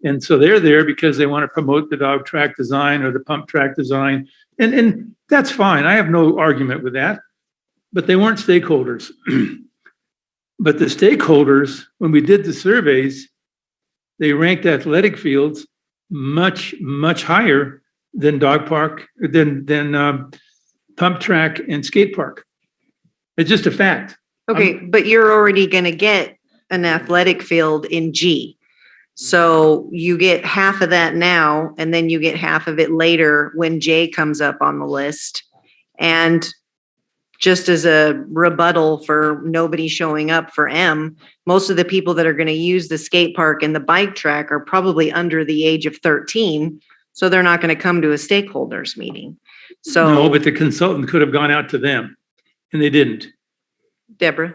And so they're there because they want to promote the dog track design or the pump track design. And that's fine. I have no argument with that. But they weren't stakeholders. But the stakeholders, when we did the surveys, they ranked athletic fields much, much higher than dog park, than pump track and skate park. It's just a fact. Okay, but you're already going to get an athletic field in G. So you get half of that now, and then you get half of it later when J comes up on the list. And just as a rebuttal for nobody showing up for M, most of the people that are going to use the skate park and the bike track are probably under the age of 13. So they're not going to come to a stakeholders meeting. So no, but the consultant could have gone out to them, and they didn't. Deborah?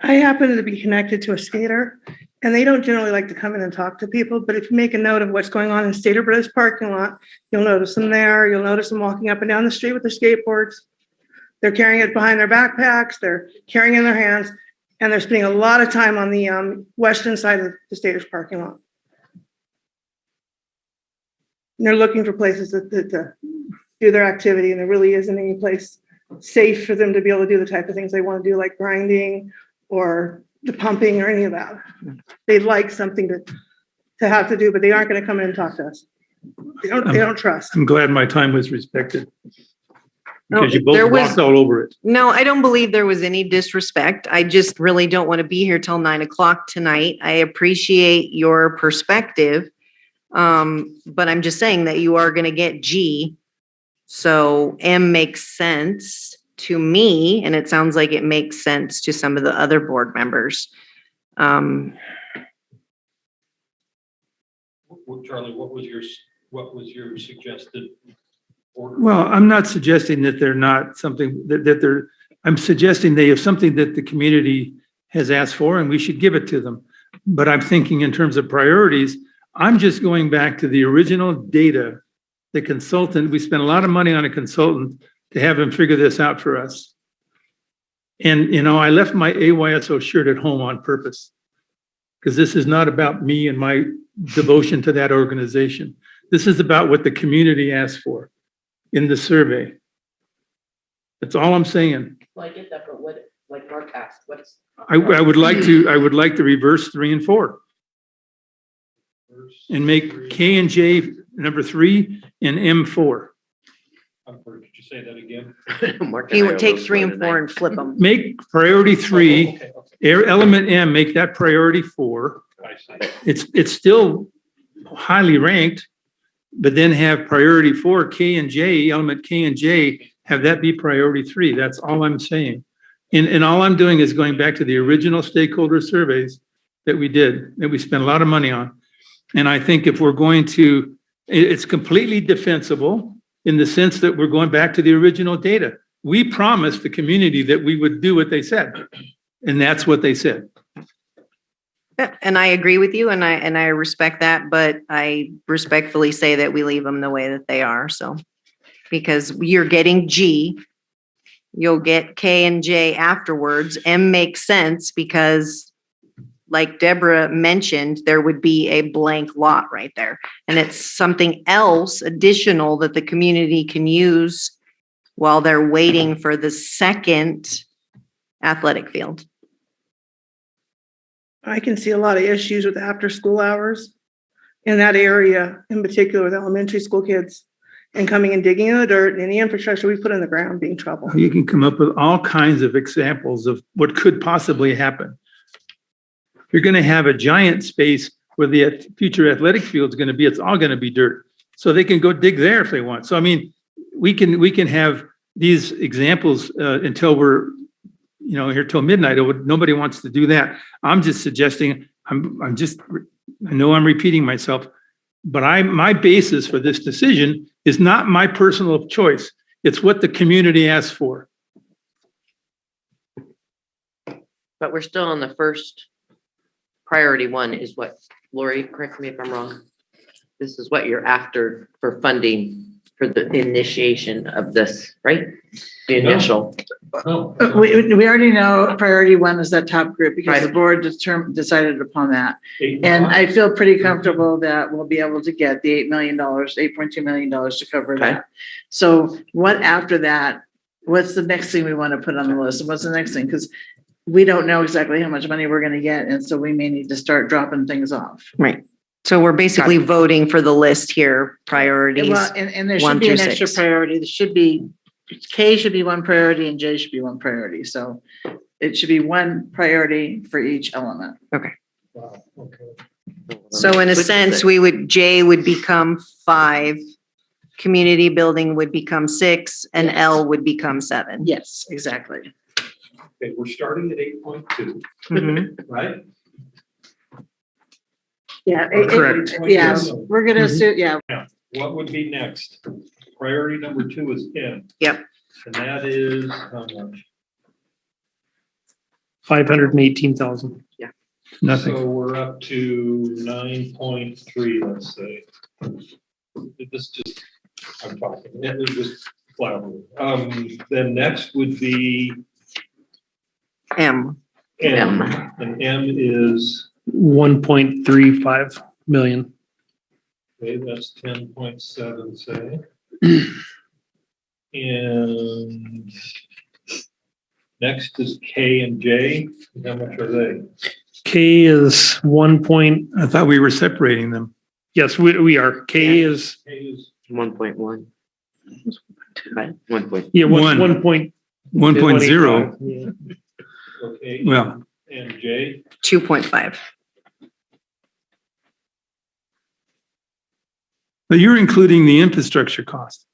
I happen to be connected to a skater, and they don't generally like to come in and talk to people. But if you make a note of what's going on in Stater Brothers parking lot, you'll notice them there. You'll notice them walking up and down the street with their skateboards. They're carrying it behind their backpacks. They're carrying it in their hands, and they're spending a lot of time on the western side of the Staters parking lot. And they're looking for places to do their activity, and there really isn't any place safe for them to be able to do the type of things they want to do, like grinding or the pumping or any of that. They'd like something to have to do, but they aren't going to come in and talk to us. They don't trust. I'm glad my time was respected. Because No, you both walked all over it. No, I don't believe there was any disrespect. I just really don't want to be here till 9 o'clock tonight. I appreciate your perspective. But I'm just saying that you are going to get G. So M makes sense to me, and it sounds like it makes sense to some of the other board members. Charlie, what was your suggested order? Well, I'm not suggesting that they're not something I'm suggesting they have something that the community has asked for and we should give it to them. But I'm thinking in terms of priorities, I'm just going back to the original data. The consultant, we spent a lot of money on a consultant to have him figure this out for us. And, I left my AYSO shirt at home on purpose because this is not about me and my devotion to that organization. This is about what the community asked for in the survey. That's all I'm saying. Well, I get that, but what, like Mark asked, what's? I would like to reverse 3 and 4 and make K and J number 3 and M 4. Could you say that again? He would take 3 and 4 and flip them. Make priority 3, element M, make that priority 4. I see. It's still highly ranked, but then have priority 4, K and J, element K and J, have that be priority 3. That's all I'm saying. And all I'm doing is going back to the original stakeholder surveys that we did, that we spent a lot of money on. And I think if we're going to, it's completely defensible in the sense that we're going back to the original data. We promised the community that we would do what they said, and that's what they said. And I agree with you, and I respect that, but I respectfully say that we leave them the way that they are. So, because you're getting G, you'll get K and J afterwards. M makes sense because like Deborah mentioned, there would be a blank lot right there. And it's something else additional that the community can use while they're waiting for the second athletic field. I can see a lot of issues with after school hours in that area, in particular with elementary school kids, and coming and digging in the dirt and any infrastructure we put in the ground being trouble. You can come up with all kinds of examples of what could possibly happen. You're going to have a giant space where the future athletic field is going to be, it's all going to be dirt. So they can go dig there if they want. So, I mean, we can have these examples until we're, here till midnight. Nobody wants to do that. I'm just suggesting, I know I'm repeating myself, but my basis for this decision is not my personal choice. It's what the community asked for. But we're still on the first priority one is what, Lori, correct me if I'm wrong. This is what you're after for funding for the initiation of this, right? The initial. We already know priority one is that top group because the board decided upon that. And I feel pretty comfortable that we'll be able to get the $8 million, $8.2 million to cover that. So what after that, what's the next thing we want to put on the list? And what's the next thing? Because we don't know exactly how much money we're going to get. And so we may need to start dropping things off. Right. So we're basically voting for the list here, priorities. Well, and there should be an extra priority. There should be, K should be one priority and J should be one priority. So it should be one priority for each element. Okay. Wow. Okay. So in a sense, J would become 5, community building would become 6, and L would become 7. Yes, exactly. Okay, we're starting at 8.2, right? Yeah. Correct. Yeah, we're gonna assume, yeah. What would be next? Priority number 2 is M. Yep. And that is how much? 518,000. Yeah. Nothing. So we're up to 9.3, let's say. This just, I'm talking, it was just flower. Then next would be M. M. And M is 1.35 million. okay, that's 10.7, say. And next is K and J. How much are they? K is 1. I thought we were separating them. Yes, we are. K is 1.1. 1 point. Yeah, 1. 1.0. Yeah. Okay. Well. And J? 2.5. But you're including the infrastructure cost.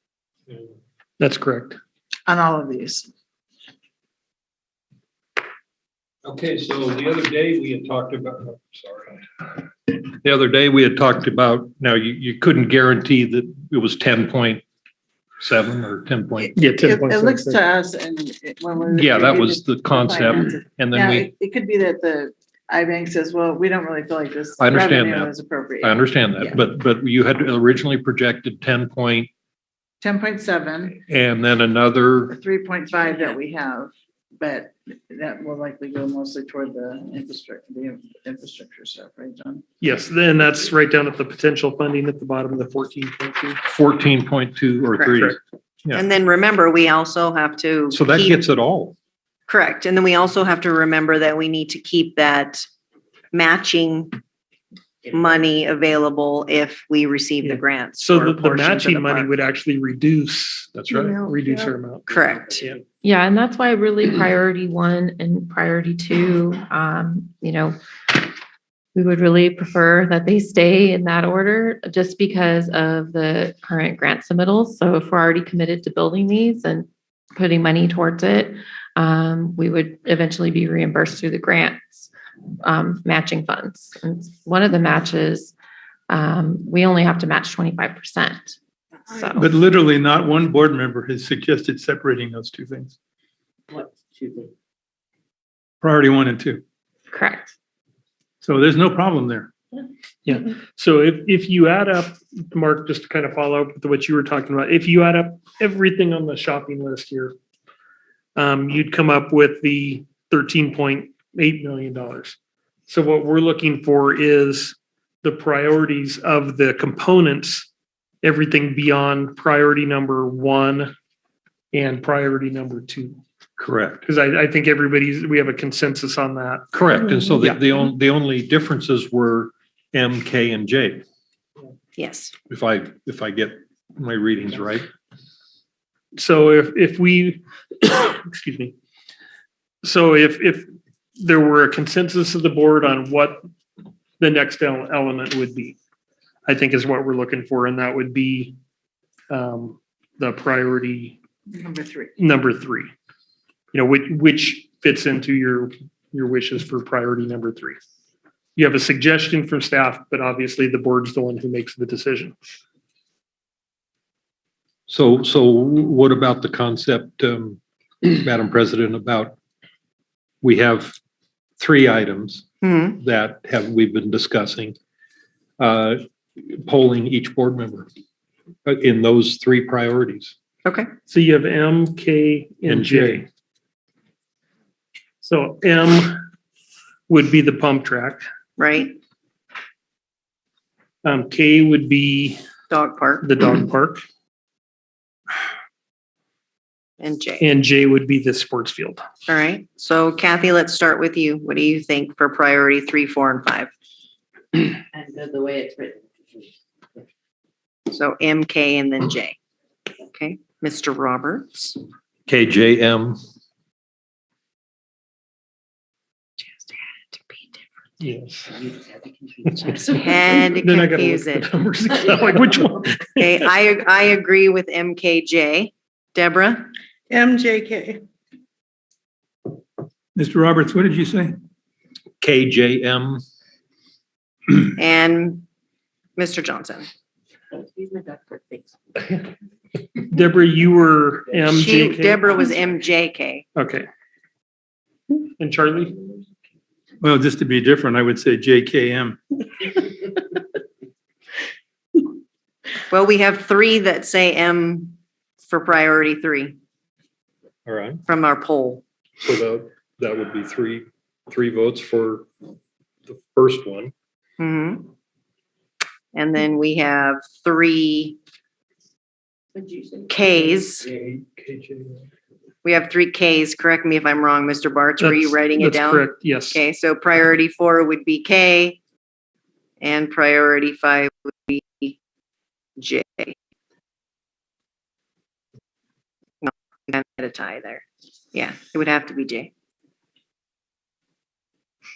That's correct. On all of these. Okay, so the other day we had talked about, the other day we had talked about, now you couldn't guarantee that it was 10.7 or 10 point. Yeah, It looks to us and when we're. Yeah, that was the concept. And then it could be that the iBank says, well, we don't really feel like this. I understand revenue that. is appropriate. I understand that, Yeah. but you had originally projected 10.7 and then another, 3.5 that we have, but that will likely go mostly toward the infrastructure stuff, right, John? Yes, then that's right down at the potential funding at the bottom of the 14.2. 14.2 or 3. Correct. Yeah. And then remember, we also have to. So that gets it all. Correct. And then we also have to remember that we need to keep that matching money available if we receive the grants. So for the portions of matching the money park. would actually reduce. That's right. Reduce our amount. Correct. Yeah. Yeah, and that's why really priority 1 and priority 2, we would really prefer that they stay in that order just because of the current grant submittals. So if we're already committed to building these and putting money towards it, we would eventually be reimbursed through the grants, matching funds. And one of the matches, we only have to match 25%. So. But literally not one board member has suggested separating those two things. What? Excuse me. Priority 1 and 2. Correct. So there's no problem there. Yeah. So if you add up, Mark, just to kind of follow up with what you were talking about, if you add up everything on the shopping list here, you'd come up with the $13.8 million. So what we're looking for is the priorities of the components, everything beyond priority number 1 and priority number 2. Correct. Because I think we have a consensus on that. Correct. And so Yeah. the only differences were M, K, and J, Yes. if I get my readings right. So if we, excuse me. So if there were a consensus of the board on what the next element would be, I think is what we're looking for. And that would be the priority number 3. You know, which fits into your wishes for priority number 3. You have a suggestion from staff, but obviously the board's the one who makes the decision. So what about the concept, Madam President, about we have 3 items that we've been discussing, polling each board member in those 3 priorities. Okay. So you have M, K, and J. So M would be the pump track. Right. K would be Dog park. the dog park. And J. And J would be the sports field. All right. So Kathy, let's start with you. What do you think for priority 3, 4, and 5? And the way it's written. So M, K, and then J. Okay. Mr. Roberts. KJM. Yes. Had to Then I gotta confuse look at it. the numbers again. Like, which one? Okay, I agree with MKJ. Deborah? MJK. Mr. Roberts, what did you say? KJM. And Mr. Johnson? Deborah, you were MJK? Deborah was MJK. Okay. And Charlie? Well, just to be different, I would say JKM. Well, we have 3 that say M for priority 3 All right. from our poll. So that would be three votes for the first one. Mm-hmm. And then we have 3 Ks. We have 3 Ks. Correct me if I'm wrong, Mr. Bartz. Were you writing it That's down? correct, yes. Okay, so priority 4 would be K and priority 5 would be J. No, we got a tie there. Yeah, it would have to be J.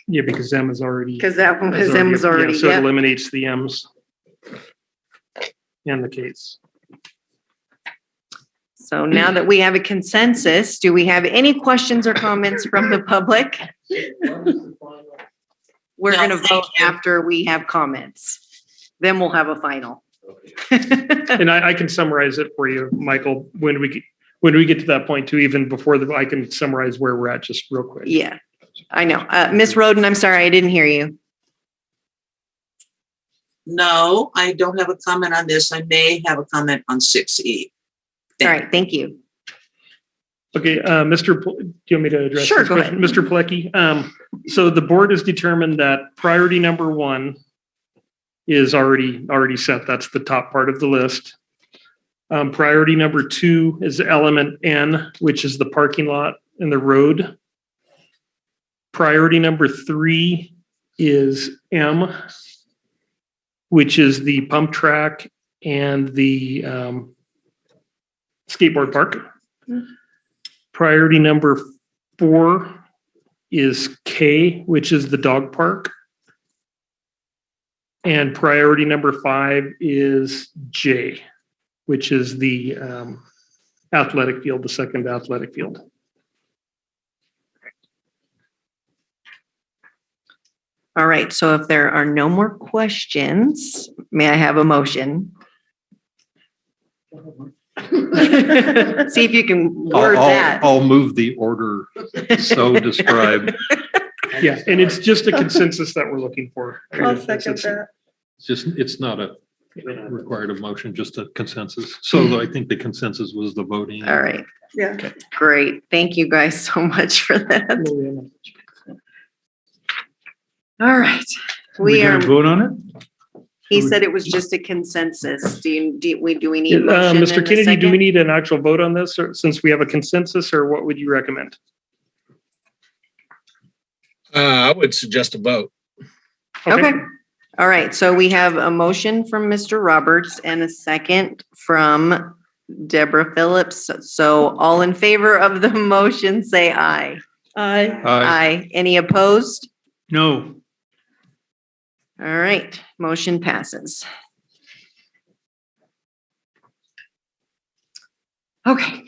Yeah, because M is already. Because that one was M was already, yeah, so it yep. eliminates the M's and the Ks. So now that we have a consensus, do we have any questions or comments from the public? We're going to vote after we have comments. Then we'll have a final. And I can summarize it for you, Michael, when we get to that point too, even before I can summarize where we're at just real quick. Yeah, I know. Ms. Roden, I'm sorry, I didn't hear you. No, I don't have a comment on this. I may have a comment on 6E. All right, thank you. Okay, do you want me to address Sure, this go question? ahead. Mr. Pilecki, so the board has determined that priority number 1 is already set. That's the top part of the list. Priority number 2 is element N, which is the parking lot and the road. Priority number 3 is M, which is the pump track and the skateboard park. Priority number 4 is K, which is the dog park. And priority number 5 is J, which is the athletic field, the second athletic field. All right, so if there are no more questions, may I have a motion? See if you can word that. I'll move the order so described. Yeah, and it's just a consensus that we're looking for. I'll second that. It's not a required a motion, just a consensus. So I think the consensus was the voting. All right, Yeah. great. Thank you guys so much for that. All right. We We are, gonna vote on it? he said it was just a consensus. Do we need a motion Mr. and a Kennedy, do we second? need an actual vote on this, or since we have a consensus, or what would you recommend? I would suggest a vote. Okay. All right. So we have a motion from Mr. Roberts and a second from Deborah Phillips. So all in favor of the motion, say aye. Aye. Aye. Any opposed? No. All right. Motion passes. Okay.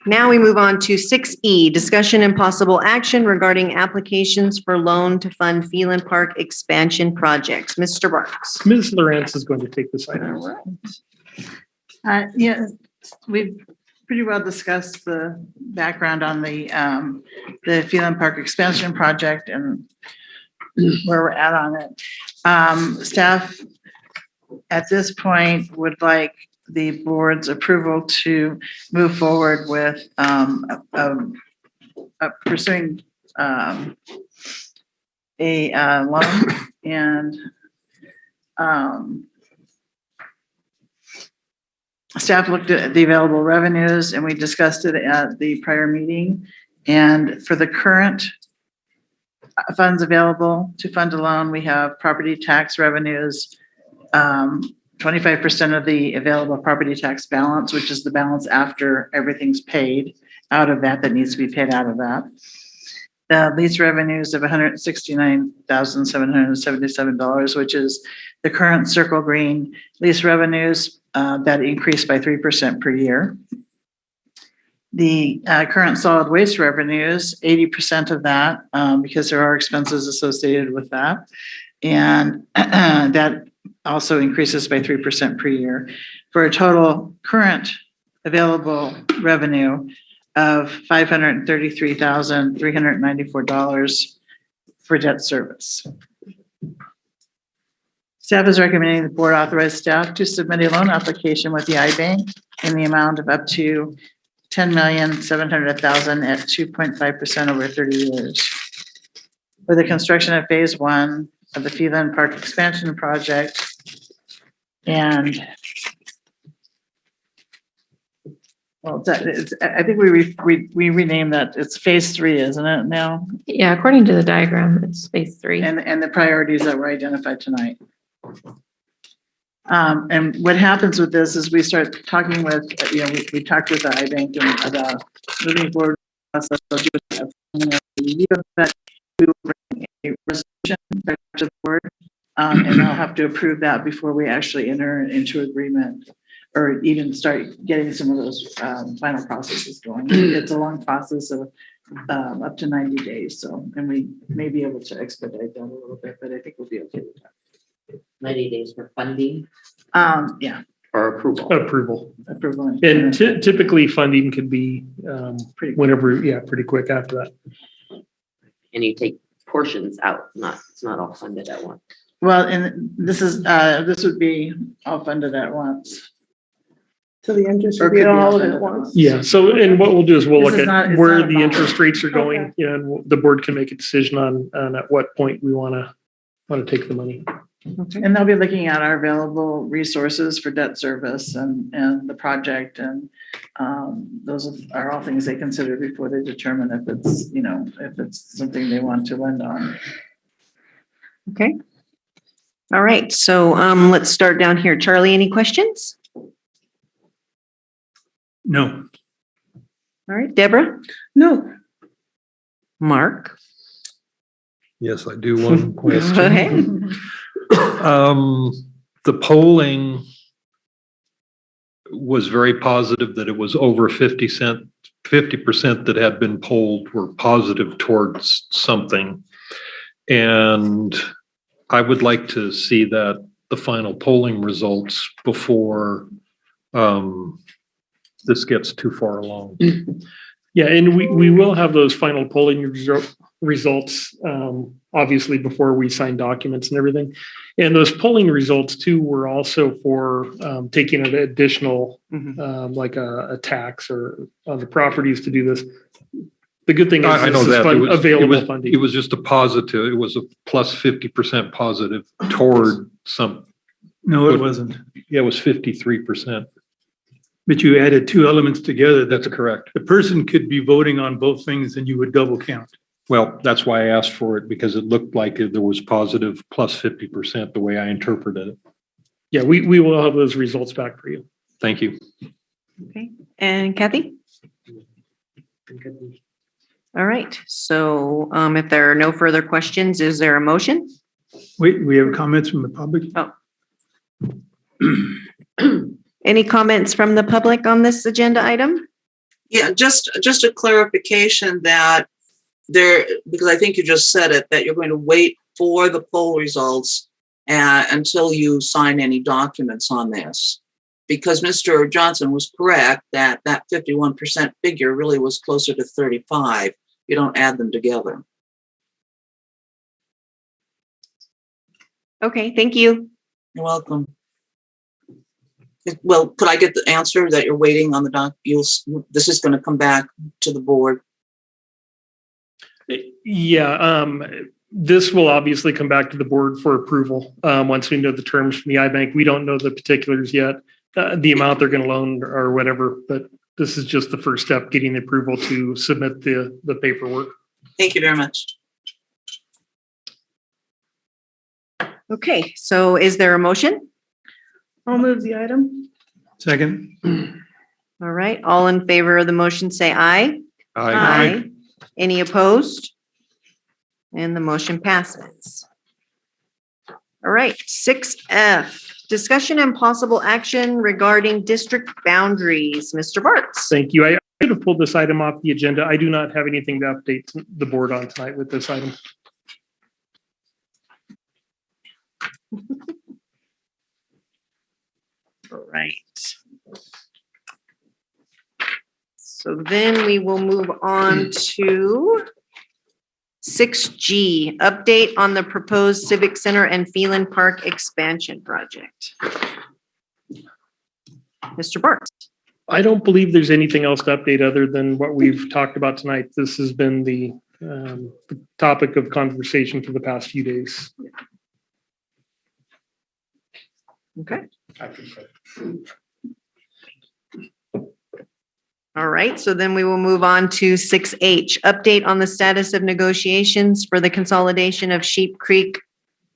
Now we move on to 6E, discussion and possible action regarding applications for loan to fund Phelan Park expansion projects. Mr. Barks. Ms. Lawrence is going to take this item. Yeah, we've pretty well discussed the background on the Phelan Park expansion project and where we're at on it. Staff at this point would like the board's approval to move forward with pursuing a loan and staff looked at the available revenues and we discussed it at the prior meeting. And for the current funds available to fund a loan, we have property tax revenues, 25% of the available property tax balance, which is the balance after everything's paid out of that needs to be paid out of that. The lease revenues of $169,777, which is the current Circle Green lease revenues that increased by 3% per year. The current solid waste revenues, 80% of that, because there are expenses associated with that. And that also increases by 3% per year for a total current available revenue of $533,394 for debt service. Staff is recommending the board authorize staff to submit a loan application with the iBank in the amount of up to $10,700,000 at 2.5% over 30 years for the construction of phase 1 of the Phelan Park expansion project. And well, I think we renamed that. It's phase 3, isn't it now? Yeah, according to the diagram, it's phase 3. And the priorities that were identified tonight. And what happens with this is we start talking with, we talked with the iBank about moving forward. We will bring a resolution back to the board, and they'll have to approve that before we actually enter into agreement or even start getting some of those final processes going. It's a long process of up to 90 days. So, and we may be able to expedite that a little bit, but I think we'll be okay with that. 90 days for funding Yeah. or approval. Approval. And typically funding could be whenever, pretty quick after that. And you take portions out, it's not all funded at once. Well, and this would be all funded at once. So the interest Or would be could be all of all it at once. Yeah. So, and what we'll do is we'll This look is not- at it's where not a the bond. interest rates are going, and the board can make a decision on at what point we want to take the money. Okay. And they'll be looking at our available resources for debt service and the project. And those are all things they consider before they determine if it's something they want to lend on. Okay. All right. So let's start down here. Charlie, any questions? No. All right. Deborah? No. Mark? Yes, I do one question. Go ahead. The polling was very positive that it was over 50% that had been polled were positive towards something. And I would like to see that the final polling results before this gets too far along. Yeah, and we will have those final polling results, obviously, before we sign documents and everything. And those polling results too were also for taking an additional, like a tax or on the properties to do this. The good thing is I know this is that. fund- available It funding. was just a positive. It was a plus 50% positive toward some. No, it wasn't. Yeah, it was 53%. But you added two elements together. That's correct. The person could be voting on both things and you would double count. Well, that's why I asked for it, because it looked like there was positive plus 50% the way I interpreted it. Yeah, we will have those results back for you. Thank you. Okay, and Kathy? All right, so if there are no further questions, is there a motion? Wait, we have comments from the public? Any comments from the public on this agenda item? Yeah, just a clarification that because I think you just said it, that you're going to wait for the poll results until you sign any documents on this. Because Mr. Johnson was correct that 51% figure really was closer to 35. You don't add them together. Okay, thank you. You're welcome. Well, could I get the answer that you're waiting on the this is going to come back to the board? Yeah, this will obviously come back to the board for approval once we know the terms from the iBank. We don't know the particulars yet, the amount they're going to loan or whatever, but this is just the first step, getting the approval to submit the paperwork. Thank you very much. Okay, so is there a motion? I'll move the item. Second. All right, all in favor of the motion, say aye. Aye. Any opposed? And the motion passes. All right, 6F, discussion and possible action regarding district boundaries. Mr. Bartz. Thank you. I could have pulled this item off the agenda. I do not have anything to update the board on tonight with this item. All right. So then we will move on to 6G, update on the proposed Civic Center and Phelan Park expansion project. Mr. Bartz. I don't believe there's anything else to update other than what we've talked about tonight. This has been the topic of conversation for the past few days. Okay. All right, so then we will move on to 6H, update on the status of negotiations for the consolidation of Sheep Creek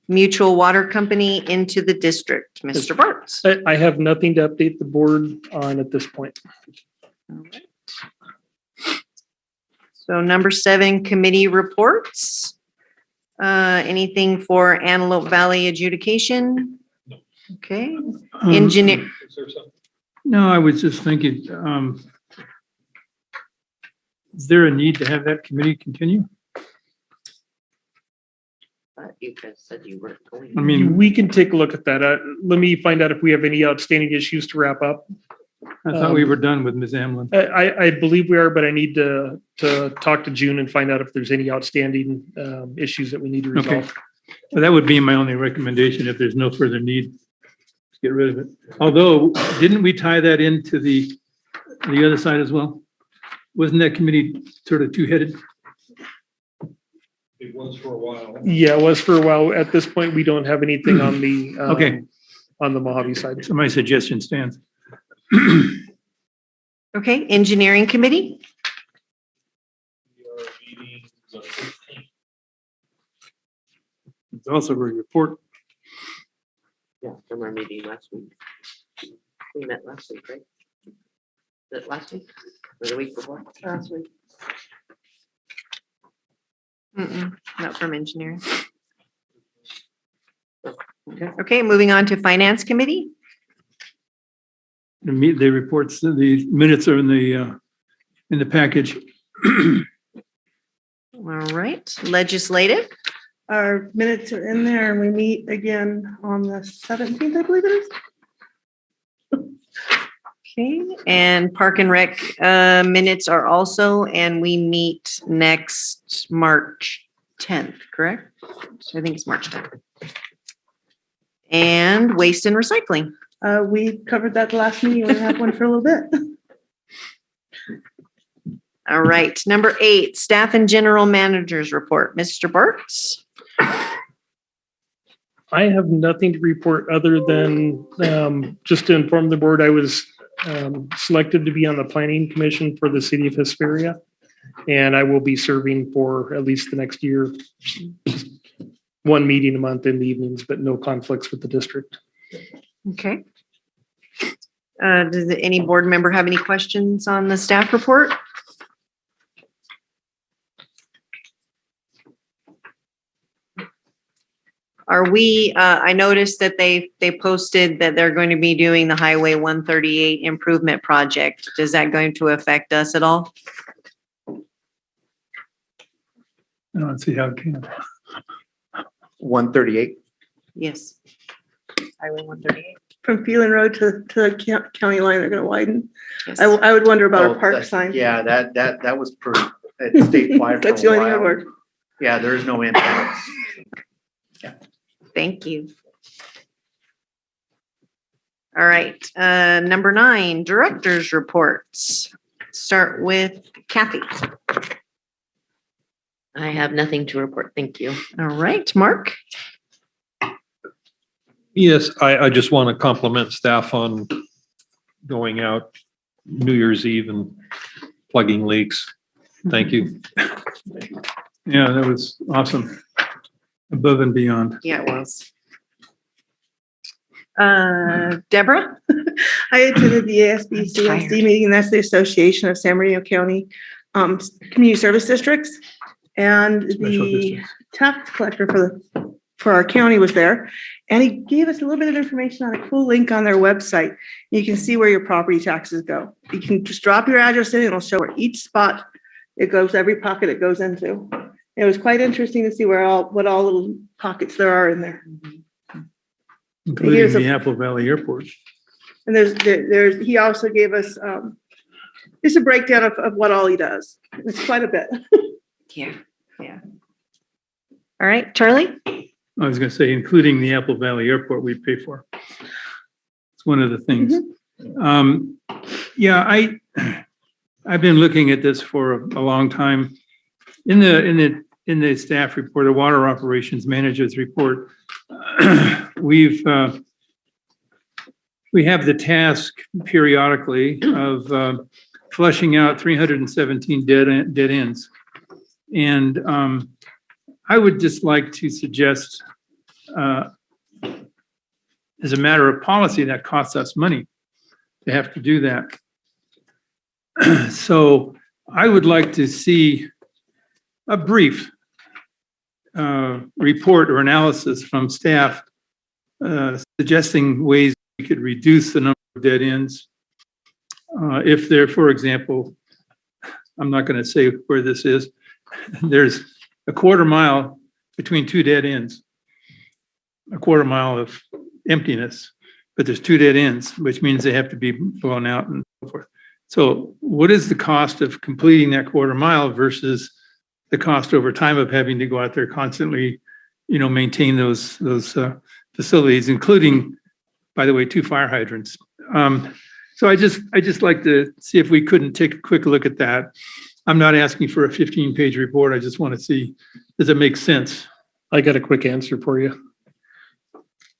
Mutual Water Company into the district. Mr. Bartz. I have nothing to update the board on at this point. All right. So number 7, committee reports. Anything for Antelope Valley adjudication? Okay. Engineer. No, I was just thinking, is there a need to have that committee continue? You guys said you weren't going. I mean, We can take a look at that. Let me find out if we have any outstanding issues to wrap up. I thought we were done with Ms. Amlin. I believe we are, but I need to talk to June and find out if there's any outstanding issues that we need to Okay. resolve. Well, that would be my only recommendation if there's no further need. Get rid of it. Although, didn't we tie that into the other side as well? Wasn't that committee sort of two-headed? It was for a while. Yeah, it was for a while. At this point, we don't have anything on the Okay. on the Mojave side. So my suggestion stands. Okay, engineering committee. It's also a report. Yeah, from our meeting last week. We met last week, right? Was it last week or the week before? Last week. Not from engineering. Okay, moving on to finance committee. The reports, the minutes are in the package. All right, legislative. Our minutes are in there and we meet again on the 17th, I believe it is. Okay, and Park and Rec minutes are also, and we meet next March 10th, correct? I think it's March 10th. And waste and recycling. We covered that the last meeting. We're gonna have one for a little bit. All right, number 8, staff and general managers report. Mr. Bartz? I have nothing to report other than just to inform the board I was selected to be on the planning commission for the city of Hesperia. And I will be serving for at least the next year, 1 meeting a month in the evenings, but no conflicts with the district. Okay. Does any board member have any questions on the staff report? Are we, I noticed that they posted that they're going to be doing the Highway 138 improvement project. Is that going to affect us at all? I don't see how it can. 138. Yes. Highway 138. From Phelan Road to the county line, they're gonna widen. Yes. I would wonder about Oh, our park that- sign. Yeah, that was per, it stayed quiet for That's the a only thing I've while. heard. Yeah, there is no impact. Thank you. All right, number 9, directors reports. Start with Kathy. I have nothing to report. Thank you. All right, Mark. Yes, I just want to compliment staff on going out New Year's Eve and plugging leaks. Thank you. Yeah, that was awesome. Above and beyond. Yeah, it was. Deborah? I attended the ASBCSD meeting, and that's the Association of San Bernardino County Community Service Districts. And Special the districts. tax collector for our county was there. And he gave us a little bit of information on a cool link on their website. You can see where your property taxes go. You can just drop your address in, and it'll show where each spot it goes, every pocket it goes into. It was quite interesting to see what all little pockets there are in there. Including Here's the a- Apple Valley Airport. And he also gave us just a breakdown of what all he does. It's quite a bit. Yeah, yeah. All right, Charlie? I was gonna say, including the Apple Valley Airport we pay for. It's one of the things. Yeah, I've been looking at this for a long time. In the staff report, the water operations manager's report, we have the task periodically of flushing out 317 dead ends. And I would just like to suggest, as a matter of policy, that costs us money to have to do that. So I would like to see a brief report or analysis from staff suggesting ways we could reduce the number of dead ends. If there, for example, I'm not going to say where this is, there's a quarter mile between 2 dead ends, a quarter mile of emptiness, but there's 2 dead ends, which means they have to be blown out and so forth. So what is the cost of completing that quarter mile versus the cost over time of having to go out there constantly, maintain those facilities, including, by the way, 2 fire hydrants. So I just like to see if we couldn't take a quick look at that. I'm not asking for a 15-page report. I just want to see, does it make sense? I got a quick answer for you.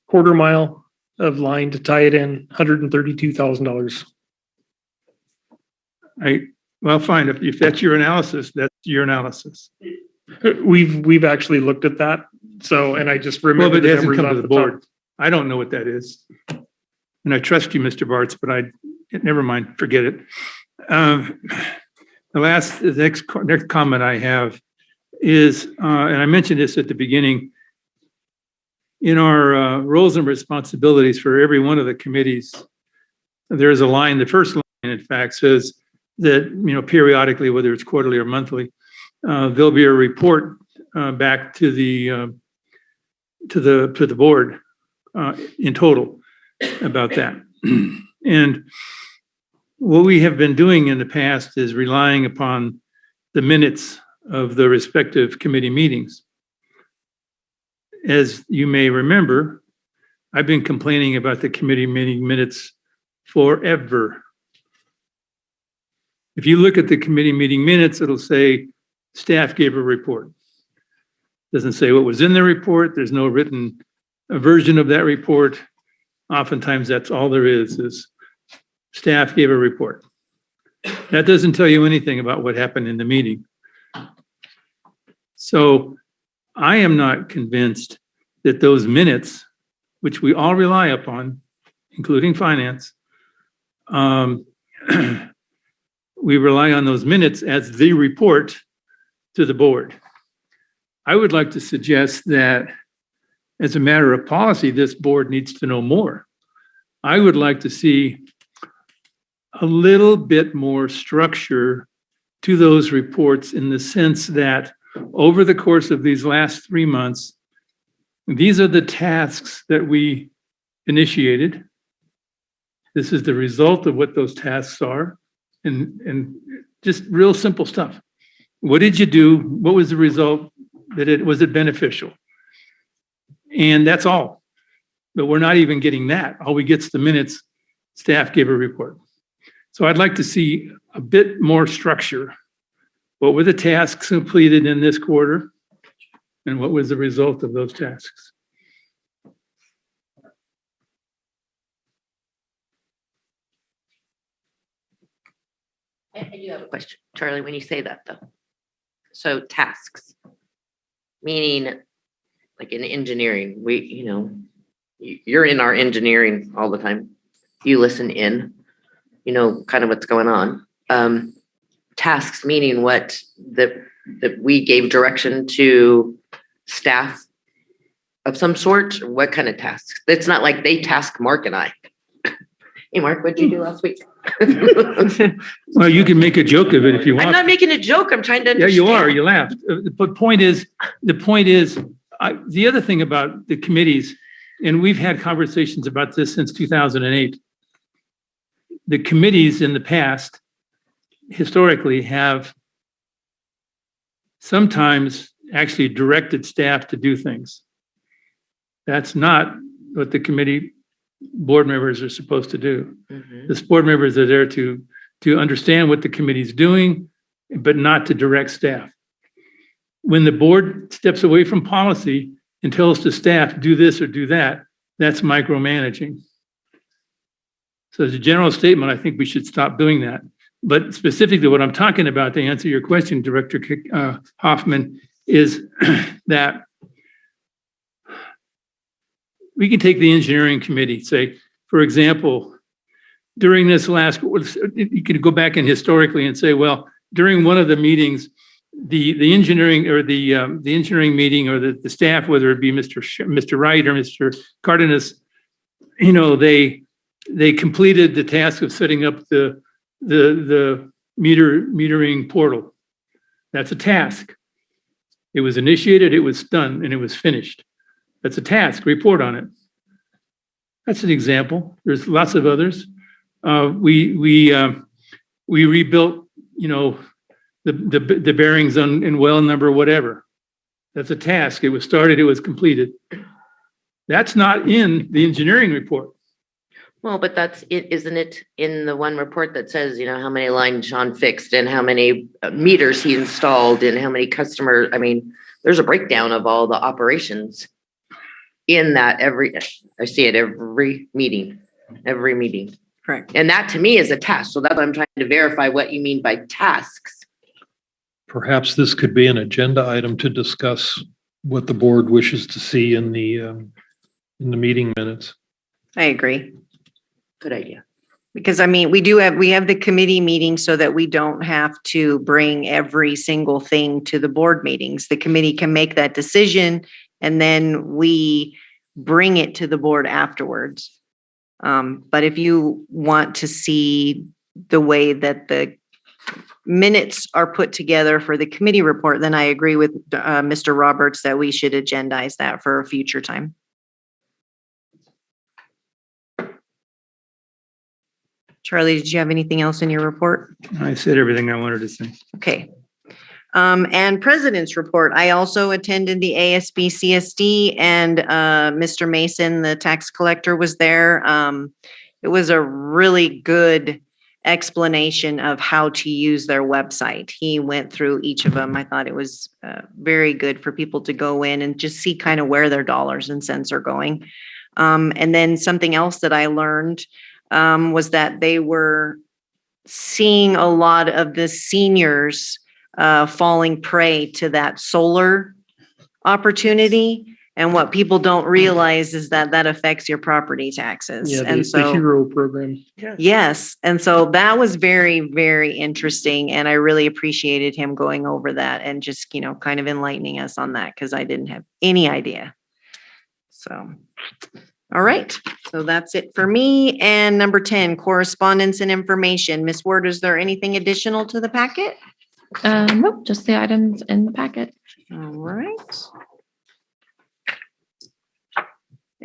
Quarter mile of line to tie it in, $132,000. Well, fine. If that's your analysis, that's your analysis. We've actually looked at that. So, and I just Well, remember but it the hasn't numbers come off to the the top. board. I don't know what that is. And I trust you, Mr. Bartz, but never mind, forget it. The next comment I have is, and I mentioned this at the beginning, in our roles and responsibilities for every one of the committees, there's a line, the first line, in fact, says that, periodically, whether it's quarterly or monthly, there'll be a report back to the board in total about that. And what we have been doing in the past is relying upon the minutes of the respective committee meetings. As you may remember, I've been complaining about the committee meeting minutes forever. If you look at the committee meeting minutes, it'll say staff gave a report. Doesn't say what was in the report. There's no written version of that report. Oftentimes that's all there is staff gave a report. That doesn't tell you anything about what happened in the meeting. So I am not convinced that those minutes, which we all rely upon, including finance, we rely on those minutes as the report to the board. I would like to suggest that as a matter of policy, this board needs to know more. I would like to see a little bit more structure to those reports in the sense that over the course of these last 3 months, these are the tasks that we initiated. This is the result of what those tasks are, and just real simple stuff. What did you do? What was the result? Was it beneficial? And that's all. But we're not even getting that. All we get is the minutes. Staff gave a report. So I'd like to see a bit more structure. What were the tasks completed in this quarter? And what was the result of those tasks? I do have a question, Charlie, when you say that though. So tasks, meaning like in engineering, you're in our engineering all the time. You listen in, kind of what's going on. Tasks, meaning what that we gave direction to staff of some sort. What kind of tasks? It's not like they task Mark and I. Hey, Mark, what'd you do last week? Well, you can make a joke of it if you want. I'm not making a joke. I'm trying to Yeah, understand. you are. You laughed. But the point is, the other thing about the committees, and we've had conversations about this since 2008. The committees in the past, historically, have sometimes actually directed staff to do things. That's not what the committee board members are supposed to do. Mhm. The board members are there to understand what the committee's doing, but not to direct staff. When the board steps away from policy and tells the staff, do this or do that, that's micromanaging. So as a general statement, I think we should stop doing that. But specifically what I'm talking about, to answer your question, Director Hoffman, is that we can take the engineering committee, say, for example, during this last, you could go back in historically and say, well, during one of the meetings, the engineering or the engineering meeting or the staff, whether it be Mr. Wright or Mr. Cardenas, they completed the task of setting up the metering portal. That's a task. It was initiated, it was done, and it was finished. That's a task. Report on it. That's an example. There's lots of others. We rebuilt, the bearings in well number whatever. That's a task. It was started. It was completed. That's not in the engineering report. Well, but that's it, isn't it, in the one report that says, how many lines Sean fixed and how many meters he installed and how many customers. I mean, there's a breakdown of all the operations in that I see it every meeting. Correct. And that to me is a task. So that's what I'm trying to verify what you mean by tasks. Perhaps this could be an agenda item to discuss what the board wishes to see in the meeting minutes. I agree. Good idea. Because we have the committee meeting so that we don't have to bring every single thing to the board meetings. The committee can make that decision and then we bring it to the board afterwards. But if you want to see the way that the minutes are put together for the committee report, then I agree with Mr. Roberts that we should agendize that for a future time. Charlie, did you have anything else in your report? I said everything I wanted to say. Okay. And President's report. I also attended the ASB-CSD and Mr. Mason, the tax collector, was there. It was a really good explanation of how to use their website. He went through each of them. I thought it was very good for people to go in and just see kind of where their dollars and cents are going. And then something else that I learned was that they were seeing a lot of the seniors falling prey to that solar opportunity. And what people don't realize is that that affects your property taxes. Yeah, And the so, hero program. yes. And so that was very, very interesting. And I really appreciated him going over that and just, kind of enlightening us on that because I didn't have any idea. So, all right. So that's it for me. And number 10, correspondence and information. Ms. Ward, is there anything additional to the packet? Nope, just the items in the packet. All right.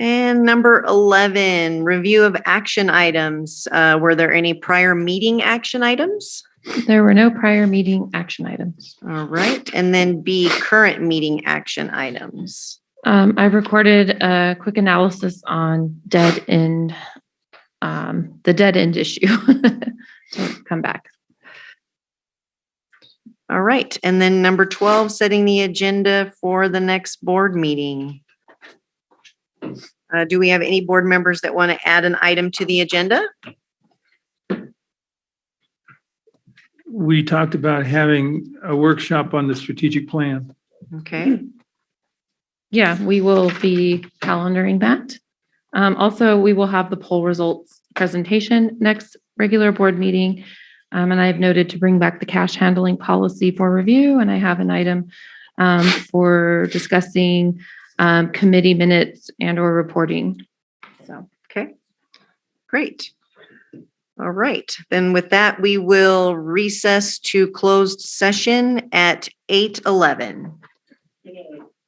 And number 11, review of action items. Were there any prior meeting action items? There were no prior meeting action items. All right. And then B, current meeting action items. I've recorded a quick analysis on dead end, the dead end issue to come back. All right. And then number 12, setting the agenda for the next board meeting. Do we have any board members that want to add an item to the agenda? We talked about having a workshop on the strategic plan. Okay. Yeah, we will be calendaring that. Also, we will have the poll results presentation next regular board meeting. And I've noted to bring back the cash handling policy for review. And I have an item for discussing committee minutes and or reporting. So, okay, great. All right, then with that, we will recess to closed session at 8:11.